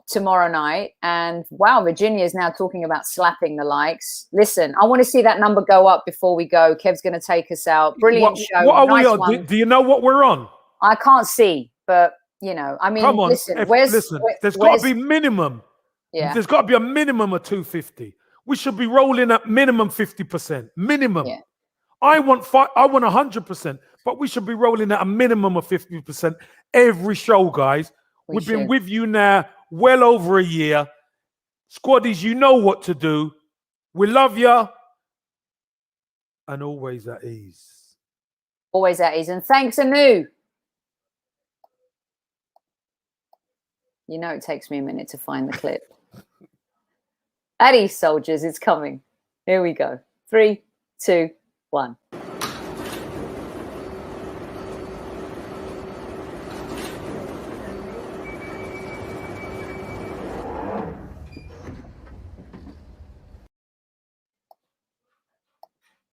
tomorrow night. And wow, Virginia is now talking about slapping the likes. Listen, I want to see that number go up before we go. Kev's going to take us out. Brilliant show. What are we on? Do you know what we're on? I can't see, but you know, I mean, come on. Listen, there's got to be minimum. Yeah. There's got to be a minimum of 250. We should be rolling at minimum 50%. Minimum. Yeah. I want 100%, but we should be rolling at a minimum of 50% every show, guys. We've been with you now well over a year. Squaddies, you know what to do. We love you. And always at ease. Always at ease. And thanks, Anu. You know it takes me a minute to find the clip. At ease, soldiers, it's coming. Here we go. 3, 2, 1.